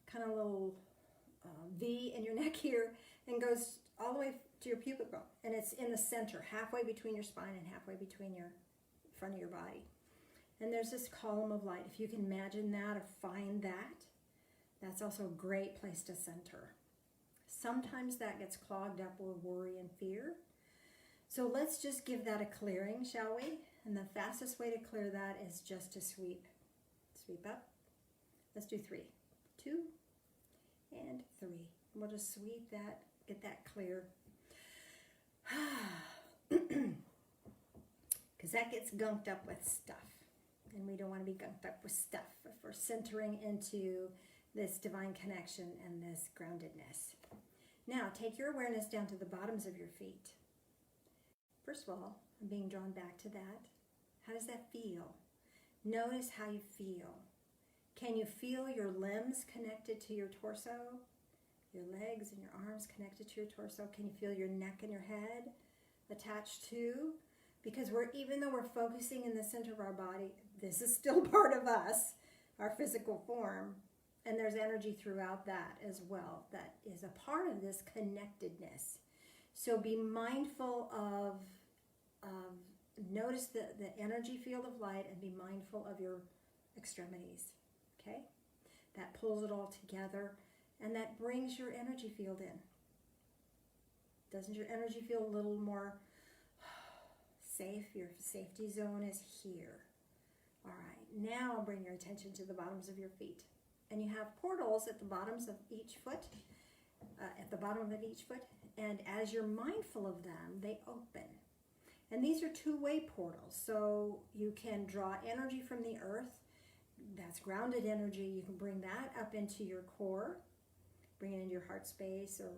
kind of little V in your neck here and goes all the way to your pubic bone. And it's in the center, halfway between your spine and halfway between your front of your body. And there's this column of light. If you can imagine that or find that, that's also a great place to center. Sometimes that gets clogged up with worry and fear. So let's just give that a clearing, shall we? And the fastest way to clear that is just to sweep. Sweep up. Let's do 3. 2 and 3. We'll just sweep that, get that clear. Because that gets gunked up with stuff. And we don't want to be gunked up with stuff if we're centering into this divine connection and this groundedness. Now, take your awareness down to the bottoms of your feet. First of all, I'm being drawn back to that. How does that feel? Notice how you feel. Can you feel your limbs connected to your torso? Your legs and your arms connected to your torso? Can you feel your neck and your head attached to? Because even though we're focusing in the center of our body, this is still part of us, our physical form. And there's energy throughout that as well. That is a part of this connectedness. So be mindful of notice the energy field of light and be mindful of your extremities. Okay? That pulls it all together and that brings your energy field in. Doesn't your energy feel a little more safe? Your safety zone is here. All right, now bring your attention to the bottoms of your feet. And you have portals at the bottoms of each foot, and as you're mindful of them, they open. And these are two-way portals, so you can draw energy from the earth. That's grounded energy. You can bring that up into your core, bring it into your heart space, or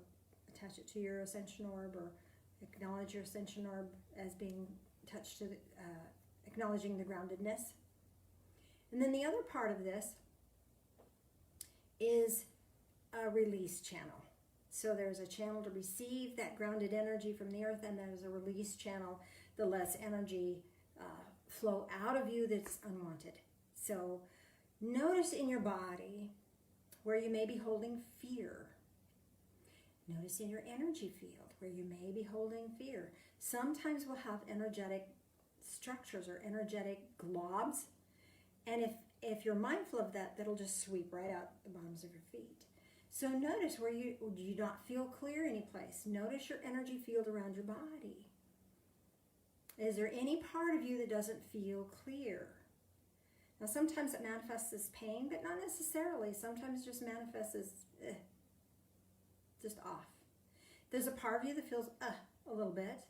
attach it to your ascension orb, or acknowledge your ascension orb as being touched to acknowledging the groundedness. And then the other part of this is a release channel. So there's a channel to receive that grounded energy from the earth, and there's a release channel that lets energy flow out of you that's unwanted. So notice in your body where you may be holding fear. Notice in your energy field where you may be holding fear. Sometimes we'll have energetic structures or energetic globs, and if you're mindful of that, that'll just sweep right out the bottoms of your feet. So notice where do you not feel clear any place. Notice your energy field around your body. Is there any part of you that doesn't feel clear? Now sometimes it manifests as pain, but not necessarily. Sometimes it just manifests as just off. There's a part of you that feels a little bit.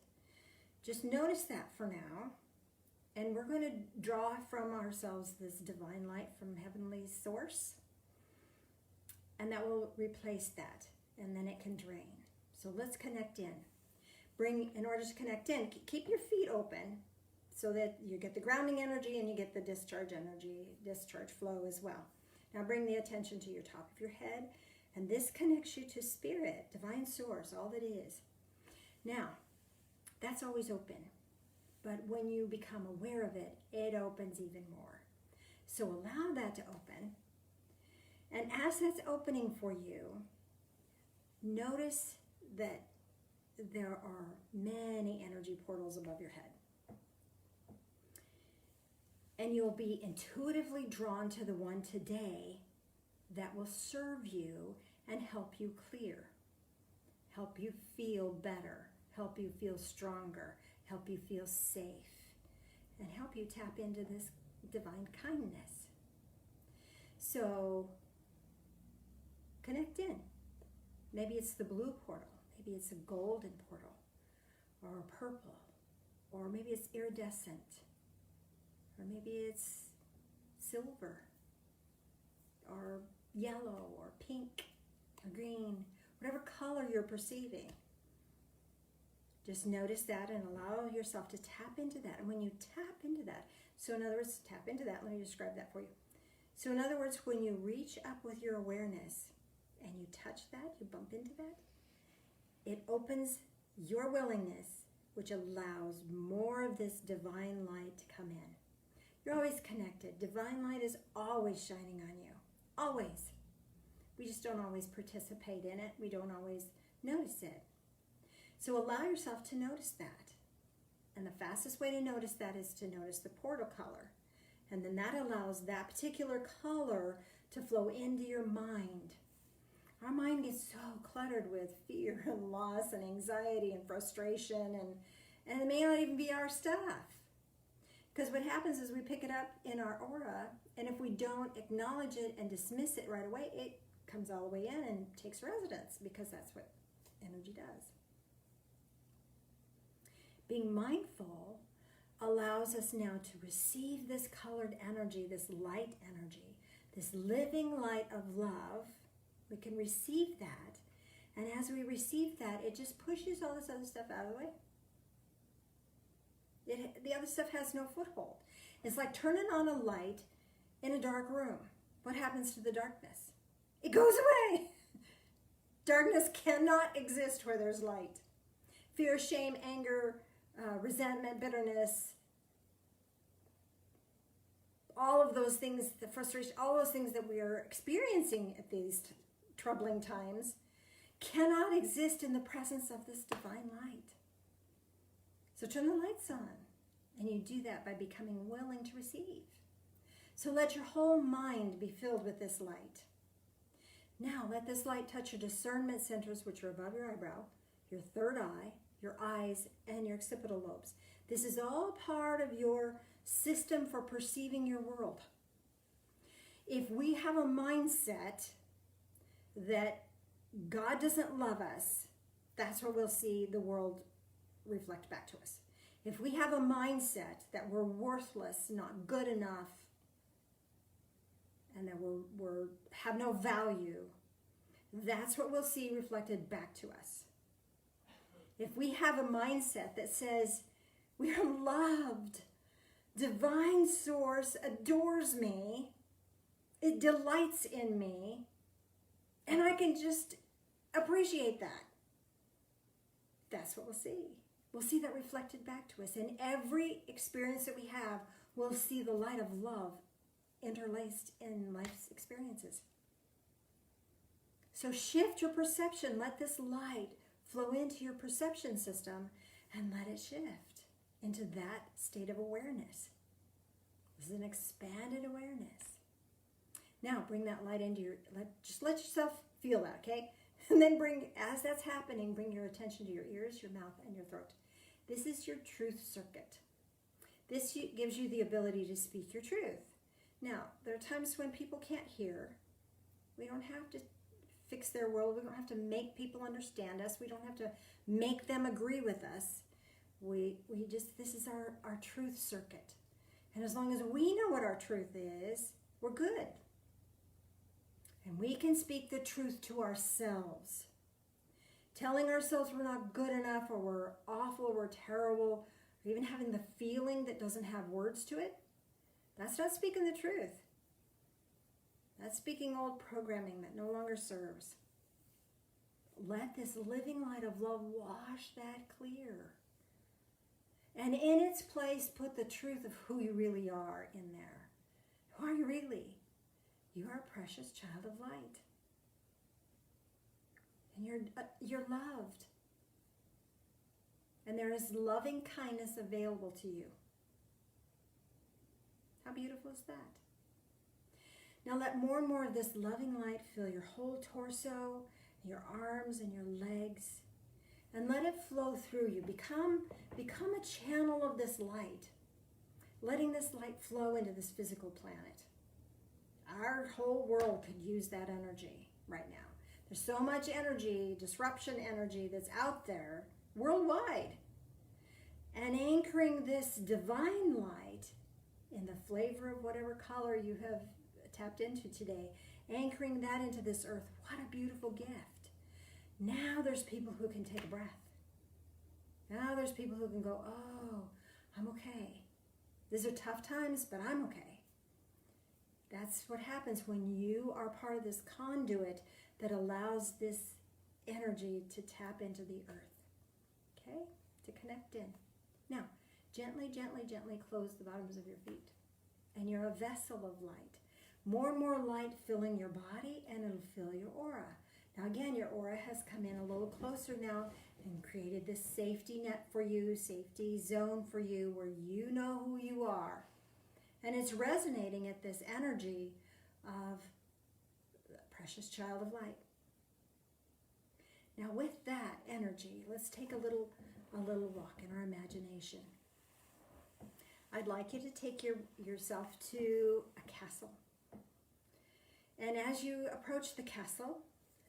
Just notice that for now. And we're going to draw from ourselves this divine light from heavenly source. And that will replace that. And then it can drain. So let's connect in. In order to connect in, keep your feet open so that you get the grounding energy and you get the discharge energy, discharge flow as well. Now bring the attention to your top of your head. And this connects you to spirit, divine source, all that is. Now, that's always open. But when you become aware of it, it opens even more. So allow that to open. And as that's opening for you, notice that there are many energy portals above your head. And you'll be intuitively drawn to the one today that will serve you and help you clear, help you feel better, help you feel stronger, help you feel safe, and help you tap into this divine kindness. So connect in. Maybe it's the blue portal, maybe it's a golden portal, or a purple, or maybe it's iridescent, or maybe it's silver, or yellow, or pink, or green, whatever color you're perceiving. Just notice that and allow yourself to tap into that. And when you tap into that, so in other words, tap into that, let me describe that for you. So in other words, when you reach up with your awareness and you touch that, you bump into that, it opens your willingness, which allows more of this divine light to come in. You're always connected. Divine light is always shining on you. Always. We just don't always participate in it. We don't always notice it. So allow yourself to notice that. And the fastest way to notice that is to notice the portal color. And then that allows that particular color to flow into your mind. Our mind gets so cluttered with fear and loss and anxiety and frustration, and it may not even be our stuff. Because what happens is we pick it up in our aura, and if we don't acknowledge it and dismiss it right away, it comes all the way in and takes residence, because that's what energy does. Being mindful allows us now to receive this colored energy, this light energy, this living light of love. We can receive that. And as we receive that, it just pushes all this other stuff out of the way. The other stuff has no foothold. It's like turning on a light in a dark room. What happens to the darkness? It goes away. Darkness cannot exist where there's light. Fear, shame, anger, resentment, bitterness, all of those things, the frustration, all those things that we are experiencing at these troubling times cannot exist in the presence of this divine light. So turn the lights on, and you do that by becoming willing to receive. So let your whole mind be filled with this light. Now let this light touch your discernment centers, which are above your eyebrow, your third eye, your eyes, and your occipital lobes. This is all part of your system for perceiving your world. If we have a mindset that God doesn't love us, that's what we'll see the world reflect back to us. If we have a mindset that we're worthless, not good enough, and that we're have no value, that's what we'll see reflected back to us. If we have a mindset that says we are loved, divine source adores me, it delights in me, and I can just appreciate that, that's what we'll see. We'll see that reflected back to us. In every experience that we have, we'll see the light of love interlaced in life's experiences. So shift your perception. Let this light flow into your perception system and let it shift into that state of awareness. This is an expanded awareness. Now bring that light into just let yourself feel that, okay? And then as that's happening, bring your attention to your ears, your mouth, and your throat. This is your truth circuit. This gives you the ability to speak your truth. Now, there are times when people can't hear. We don't have to fix their world. We don't have to make people understand us. We don't have to make them agree with us. This is our truth circuit. And as long as we know what our truth is, we're good. And we can speak the truth to ourselves. Telling ourselves we're not good enough, or we're awful, or we're terrible, or even having the feeling that doesn't have words to it, that's not speaking the truth. That's speaking old programming that no longer serves. Let this living light of love wash that clear. And in its place, put the truth of who you really are in there. Who are you really? You are a precious child of light. And you're loved. And there is loving kindness available to you. How beautiful is that? Now let more and more of this loving light fill your whole torso, your arms, and your legs. And let it flow through you. Become a channel of this light. Letting this light flow into this physical planet. Our whole world could use that energy right now. There's so much energy, disruption energy that's out there worldwide. And anchoring this divine light in the flavor of whatever color you have tapped into today, anchoring that into this earth, what a beautiful gift. Now there's people who can take a breath. Now there's people who can go, oh, I'm okay. These are tough times, but I'm okay. That's what happens when you are part of this conduit that allows this energy to tap into the earth, okay? To connect in. Now, gently, gently, gently close the bottoms of your feet. And you're a vessel of light. More and more light filling your body, and it'll fill your aura. Now again, your aura has come in a little closer now and created this safety net for you, safety zone for you, where you know who you are. And it's resonating at this energy of the precious child of light. Now with that energy, let's take a little walk in our imagination. I'd like you to take yourself to a castle. And as you approach the castle,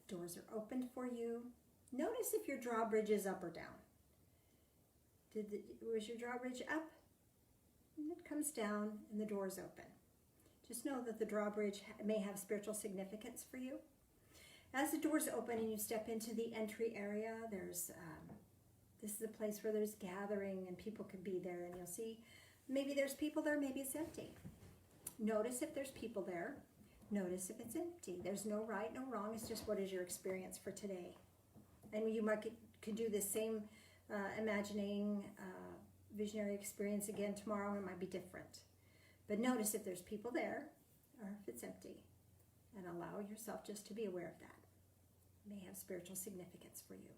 the doors are opened for you. Notice if your drawbridge is up or down. Was your drawbridge up? And it comes down and the door's open. Just know that the drawbridge may have spiritual significance for you. As the doors open and you step into the entry area, this is a place where there's gathering and people could be there, and you'll see maybe there's people there, maybe it's empty. Notice if there's people there. Notice if it's empty. There's no right, no wrong. It's just what is your experience for today. And you could do the same imagining visionary experience again tomorrow. It might be different. But notice if there's people there or if it's empty. And allow yourself just to be aware of that. It may have spiritual significance for you.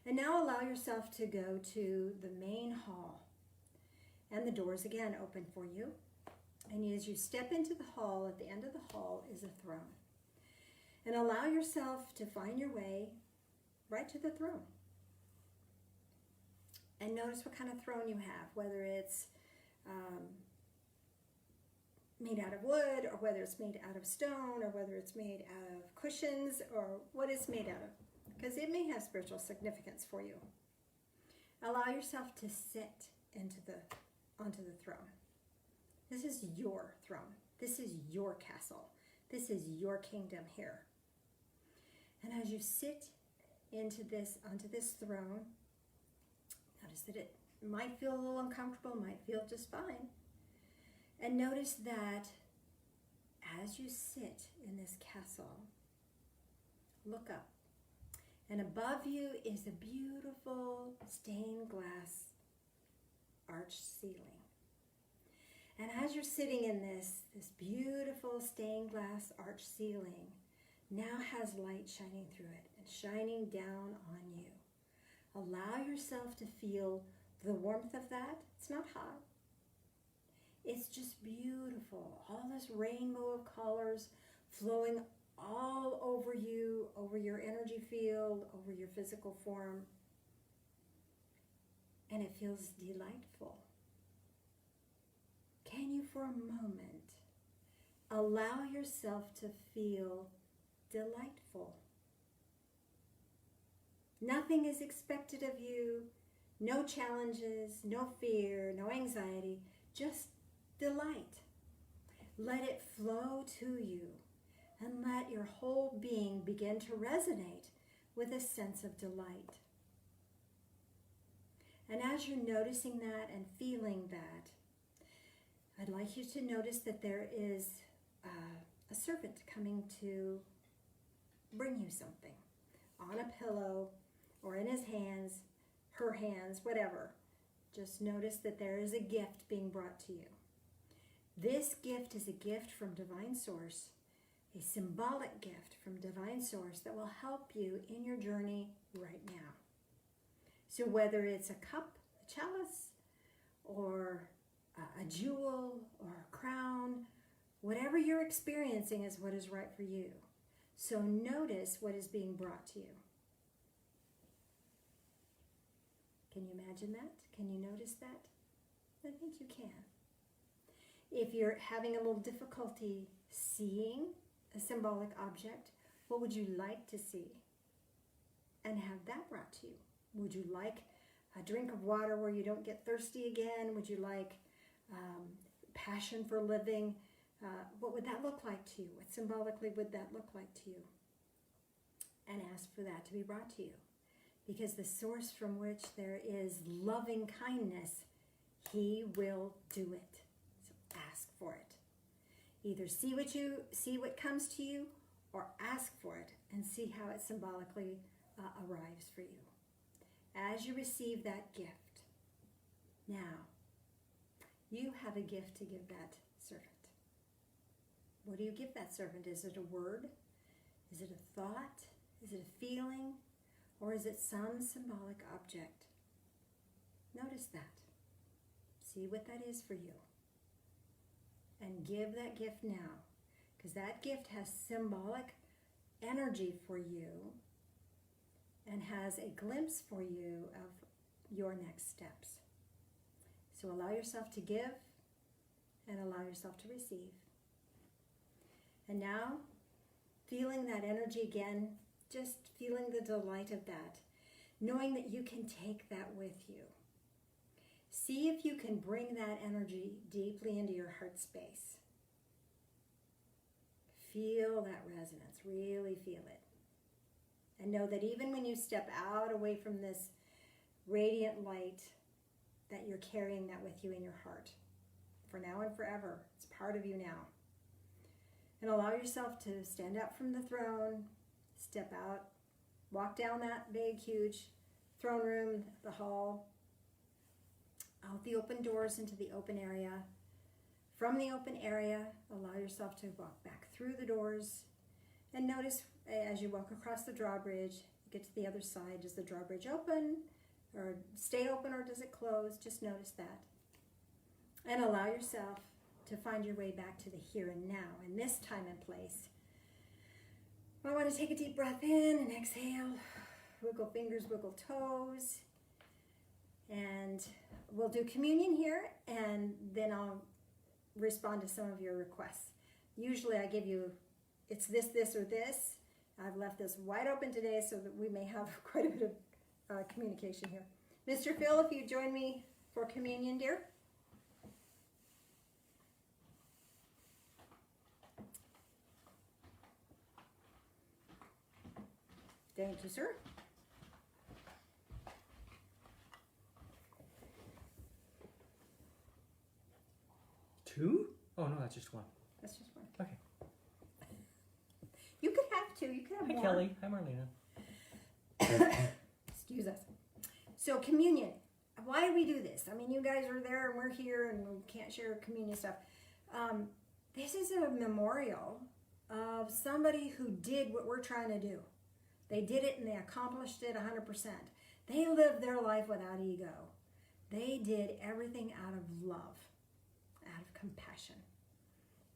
And now allow yourself to go to the main hall. And the doors again open for you. And as you step into the hall, at the end of the hall is a throne. And allow yourself to find your way right to the throne. And notice what kind of throne you have, whether it's made out of wood, or whether it's made out of stone, or whether it's made out of cushions, or what it's made out of, because it may have spiritual significance for you. Allow yourself to sit onto the throne. This is your throne. This is your castle. This is your kingdom here. And as you sit onto this throne, notice that it might feel a little uncomfortable, might feel just fine. And notice that as you sit in this castle, look up. And above you is a beautiful stained glass arched ceiling. And as you're sitting in this beautiful stained glass arched ceiling now has light shining through it and shining down on you. Allow yourself to feel the warmth of that. It's not hot. It's just beautiful. All this rainbow of colors flowing all over you, over your energy field, over your physical form. And it feels delightful. Can you for a moment allow yourself to feel delightful? Nothing is expected of you, no challenges, no fear, no anxiety, just delight. Let it flow to you and let your whole being begin to resonate with a sense of delight. And as you're noticing that and feeling that, I'd like you to notice that there is a servant coming to bring you something on a pillow or in his hands, her hands, whatever. Just notice that there is a gift being brought to you. This gift is a gift from Divine Source, a symbolic gift from Divine Source that will help you in your journey right now. So whether it's a cup, a chalice, or a jewel, or a crown, whatever you're experiencing is what is right for you. So notice what is being brought to you. Can you imagine that? Can you notice that? I think you can. If you're having a little difficulty seeing a symbolic object, what would you like to see? And have that brought to you. Would you like a drink of water where you don't get thirsty again? Would you like passion for living? What would that look like to you? What symbolically would that look like to you? And ask for that to be brought to you. Because the source from which there is loving kindness, he will do it. So ask for it. Either see what comes to you, or ask for it and see how it symbolically arrives for you. As you receive that gift, now you have a gift to give that servant. What do you give that servant? Is it a word? Is it a thought? Is it a feeling? Or is it some symbolic object? Notice that. See what that is for you. And give that gift now. Because that gift has symbolic energy for you and has a glimpse for you of your next steps. So allow yourself to give and allow yourself to receive. And now, feeling that energy again, just feeling the delight of that, knowing that you can take that with you. See if you can bring that energy deeply into your heart space. Feel that resonance, really feel it. And know that even when you step out away from this radiant light, that you're carrying that with you in your heart for now and forever. It's part of you now. And allow yourself to stand up from the throne, step out, walk down that big, huge throne room, the hall, out the open doors into the open area. From the open area, allow yourself to walk back through the doors and notice as you walk across the drawbridge, get to the other side, does the drawbridge open or stay open or does it close? Just notice that. And allow yourself to find your way back to the here and now in this time and place. I want to take a deep breath in and exhale. Wiggle fingers, wiggle toes. And we'll do communion here and then I'll respond to some of your requests. Usually I give you, it's this, this, or this. I've left this wide open today so that we may have quite a bit of communication here. Mr. Phil, if you join me for communion, dear. Thank you, sir. Two? Oh, no, that's just one. That's just one. Okay. You could have two. You could have Hi, more. Kelly. Hi, Marlena. Excuse us. So communion. Why do we do this? I mean, you guys are there and we're here and we can't share communion stuff. This is a memorial of somebody who did what we're trying to do. They did it and they accomplished it 100%. They lived their life without ego. They did everything out of love, out of compassion,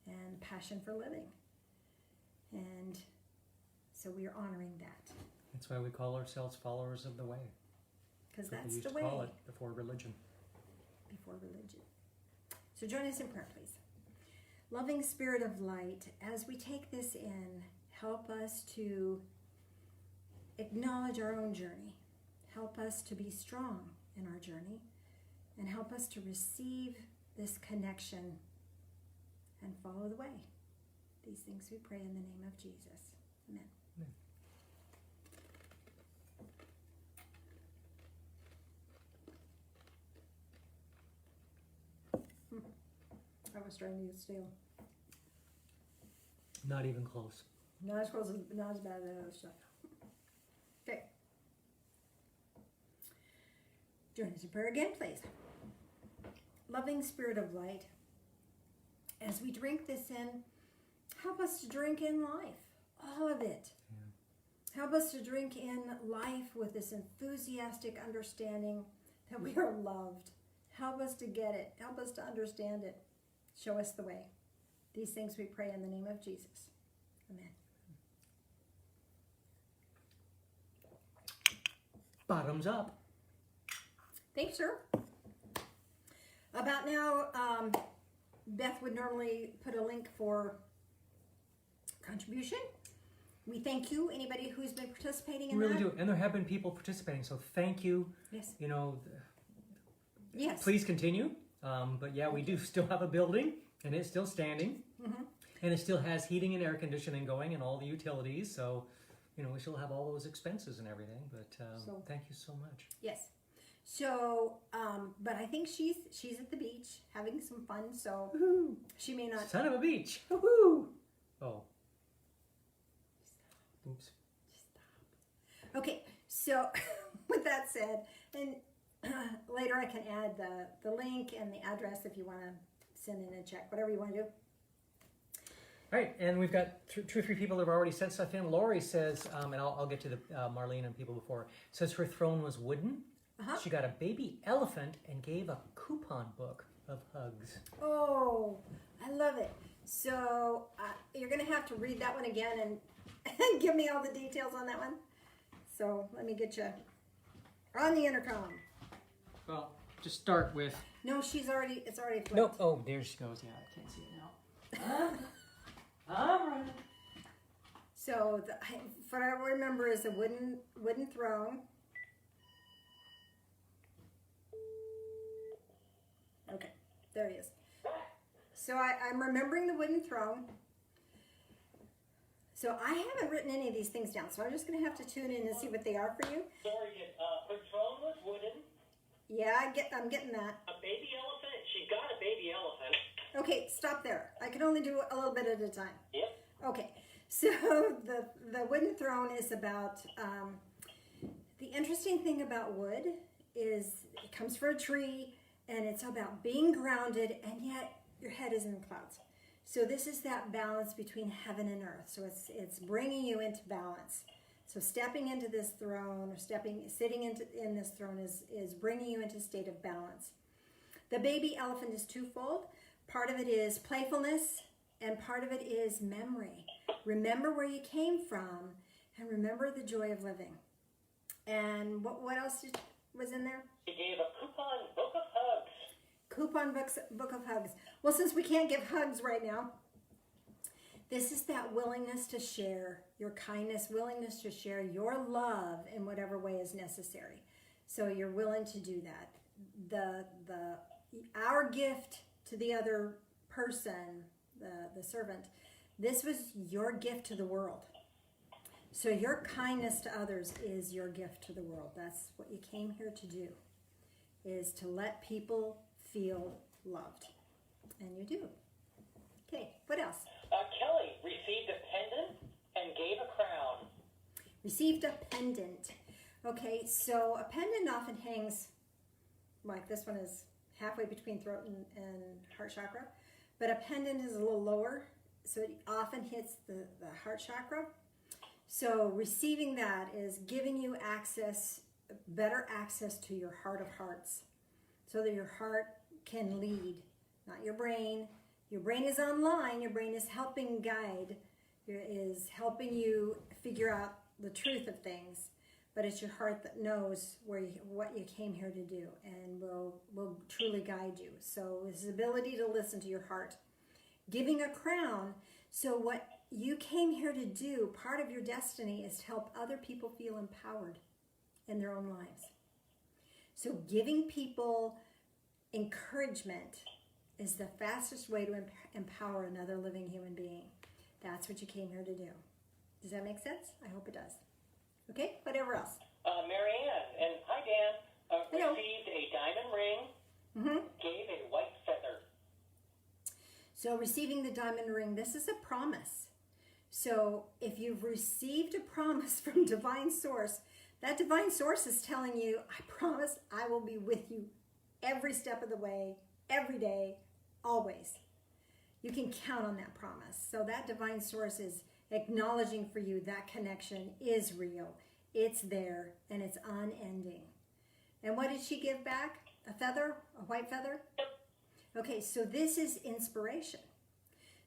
and passion for living. And so we are honoring that. That's why we call ourselves followers of the way. Because What they that's used the to way. call it before religion. Before religion. So join us in prayer, please. Loving Spirit of Light, as we take this in, help us to acknowledge our own journey. Help us to be strong in our journey. And help us to receive this connection and follow the way. These things we pray in the name of Jesus. Amen. Amen. I was trying to get stale. Not even close. Not as close as, not as bad as that other stuff. Okay. Join us in prayer again, please. Loving Spirit of Light, as we drink this in, help us to drink in life, all of it. Yeah. Help us to drink in life with this enthusiastic understanding that we are loved. Help us to get it. Help us to understand it. Show us the way. These things we pray in the name of Jesus. Amen. Bottoms up. Thanks, sir. About now, Beth would normally put a link for contribution. We thank you, anybody who's been participating in We really that. do. And there have been people participating, so thank you. Yes. You know, Yes. please continue. But yeah, we do still have a building, and it's still standing. Mm-hmm. And it still has heating and air conditioning going and all the utilities. So, you know, we still have all those expenses and everything. But So- thank you so much. Yes. So, but I think she's at the beach having some fun. So Woohoo! she may not. Son of a beach. Woohoo! Oh. Oops. Okay. So with that said, and later I can add the link and the address if you want to send in a check, whatever you want to do. All right, and we've got two or three people that have already sent stuff in. Lori says, and I'll get to the Marlene and people before, says her throne was wooden. Uh-huh. She got a baby elephant and gave a coupon book of hugs. Oh, I love it. So you're going to have to read that one again and give me all the details on that one. So let me get you on the intercom. Well, just start with... No, it's already flipped. Nope. Oh, there she goes. Yeah, I can't see it now. All right. So what I remember is a wooden throne. There he is. So I'm remembering the wooden throne. So I haven't written any of these things down, so I'm just going to have to tune in and see what they are for you. Sorry, her throne was wooden. Yeah, I'm getting that. A baby elephant. She got a baby elephant. Okay, stop there. I can only do a little bit at a time. Yep. Okay, so the wooden throne is about, the interesting thing about wood is it comes from a tree, and it's about being grounded, and yet your head is in the clouds. So this is that balance between heaven and earth. So it's bringing you into balance. So stepping into this throne, or sitting in this throne is bringing you into a state of balance. The baby elephant is twofold. Part of it is playfulness, and part of it is memory. Remember where you came from, and remember the joy of living. And what else was in there? She gave a coupon book of hugs. Coupon book of hugs. Well, since we can't give hugs right now, this is that willingness to share your kindness, willingness to share your love in whatever way is necessary. So you're willing to do that. Our gift to the other person, the servant, this was your gift to the world. So your kindness to others is your gift to the world. That's what you came here to do, is to let people feel loved. And you do. Okay, what else? Kelly received a pendant and gave a crown. Received a pendant. Okay, so a pendant often hangs, like this one is halfway between throat and heart chakra, but a pendant is a little lower, so it often hits the heart chakra. So receiving that is giving you access, better access to your heart of hearts, so that your heart can lead, not your brain. Your brain is online. Your brain is helping guide, is helping you figure out the truth of things, but it's your heart that knows what you came here to do, and will truly guide you. So this ability to listen to your heart. Giving a crown. So what you came here to do, part of your destiny, is to help other people feel empowered in their own lives. So giving people encouragement is the fastest way to empower another living human being. That's what you came here to do. Does that make sense? I hope it does. Okay, whatever else? Marianne, and hi Dan, Hello. received a diamond ring, gave a white feather. So receiving the diamond ring, this is a promise. So if you've received a promise from divine source, that divine source is telling you, I promise I will be with you every step of the way, every day, always. You can count on that promise. So that divine source is acknowledging for you that connection is real. It's there, and it's unending. And what did she give back? A feather? A white feather? Okay, so this is inspiration.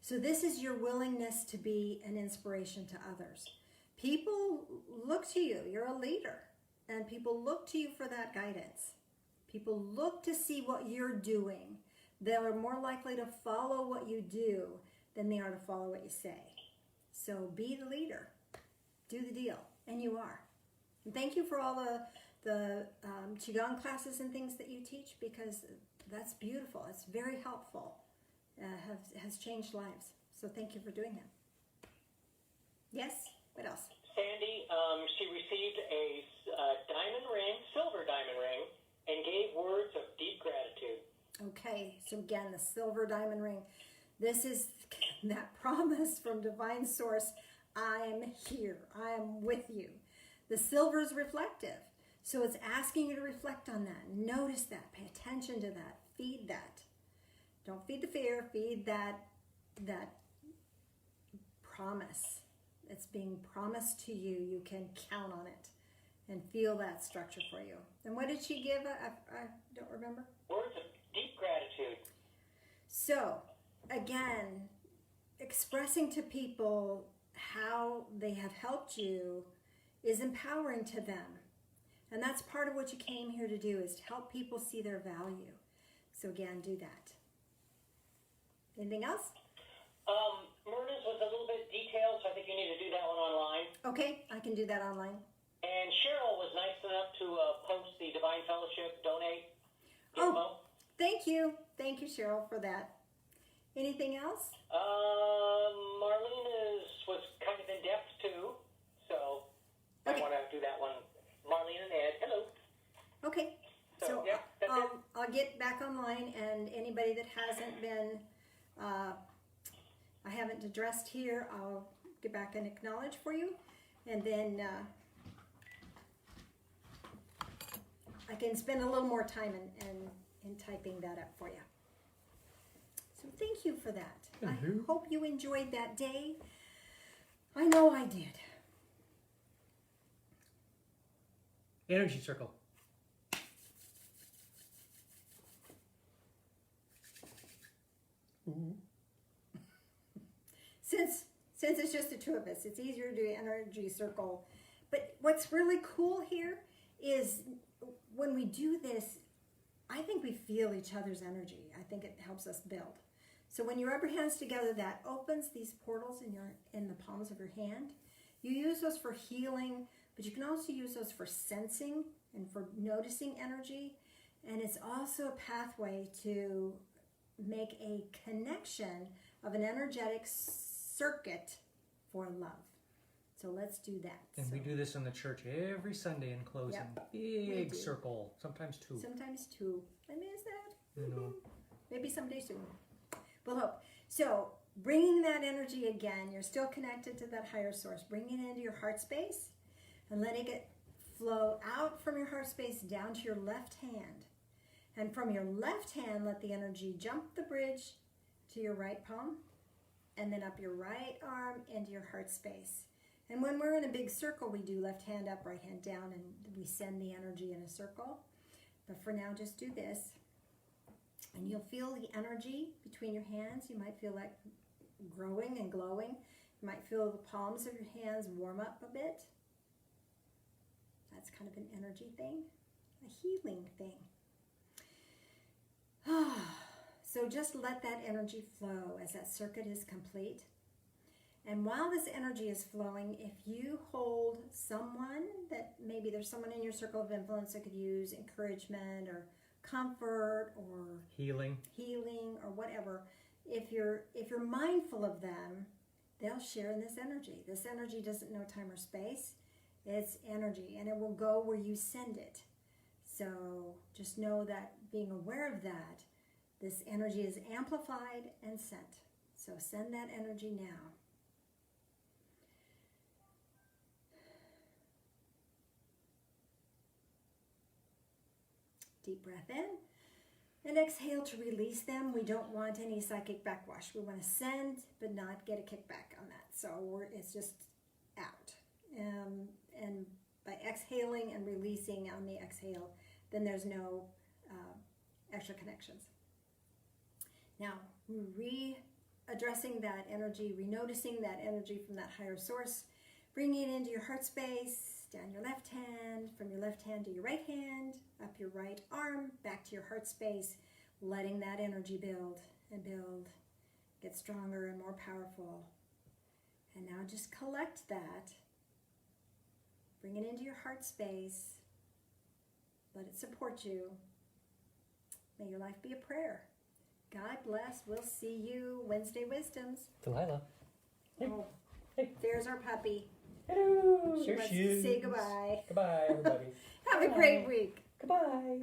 So this is your willingness to be an inspiration to others. People look to you. You're a leader, and people look to you for that guidance. People look to see what you're doing. They're more likely to follow what you do than they are to follow what you say. So be the leader. Do the deal. And you are. And thank you for all the Qigong classes and things that you teach, because that's beautiful. It's very helpful. Has changed lives. So thank you for doing that. Yes? What else? Sandy, she received a diamond ring, silver diamond ring, and gave words of deep gratitude. Okay, so again, the silver diamond ring. This is that promise from divine source. I'm here. I am with you. The silver is reflective. So it's asking you to reflect on that. Notice that. Pay attention to that. Feed that. Don't feed the fear. Feed that promise. It's being promised to you. You can count on it and feel that structure for you. And what did she give? I don't remember. Words of deep gratitude. So, again, expressing to people how they have helped you is empowering to them. And that's part of what you came here to do, is to help people see their value. So again, do that. Anything else? Myrna's was a little bit detailed, so I think you need to do that one online. Okay, I can do that online. And Cheryl was nice enough to post the Divine Fellowship donate info. Oh, thank you. thank you, Cheryl, for that. Anything else? Marlene was kind of in depth too, so Okay. I want to do that one. Marlene and Ed, hello. Okay. So yeah, that's it. I'll get back online, and anybody that hasn't been, I haven't addressed here, I'll get back and acknowledge for you, and then I can spend a little more time in typing that up for you. So thank you for that. I hope you enjoyed that day. I know I did. Energy circle. Ooh. Since it's just the two of us, it's easier to do an energy circle. But what's really cool here is when we do this, I think we feel each other's energy. I think it helps us build. So when you rub your hands together, that opens these portals in the palms of your hand. You use those for healing, but you can also use those for sensing and for noticing energy. And it's also a pathway to make a connection of an energetic circuit for love. So let's do that. And we do this in the church every Sunday in closing. Yep. Big do. circle, sometimes two. Sometimes two. I miss that. You know. Maybe someday soon. We'll hope. So bringing that energy again, you're still connected to that higher source. Bring it into your heart space and letting it flow out from your heart space down to your left hand. And from your left hand, let the energy jump the bridge to your right palm and then up your right arm into your heart space. And when we're in a big circle, we do left hand up, right hand down, and we send the energy in a circle. But for now, just do this. And you'll feel the energy between your hands. You might feel that growing and glowing. You might feel the palms of your hands warm up a bit. That's kind of an energy thing, a healing thing. So just let that energy flow as that circuit is complete. And while this energy is flowing, if you hold someone that maybe there's someone in your circle of influence that could use encouragement or comfort or Healing. or whatever, if you're mindful of them, they'll share in this energy. This energy doesn't know time or space. It's energy, and it will go where you send it. So just know that being aware of that, this energy is amplified and sent. So send that energy now. Deep breath in and exhale to release them. We don't want any psychic backwash. We want to send but not get a kickback on that. So it's just out. And by exhaling and releasing on the exhale, then there's no extra connections. Now, readdressing that energy, renoticing that energy from that higher source, bringing it into your heart space, down your left hand, from your left hand to your right hand, up your right arm, back to your heart space, letting that energy build and build, get stronger and more powerful. And now just collect that, bring it into your heart space, let it support you. May your life be a prayer. God bless. We'll see you Wednesday Wisdoms. Delilah. Oh, Hey. there's our puppy. Hello. She There wants she to say is. goodbye. Goodbye, everybody. Have a great week. Goodbye.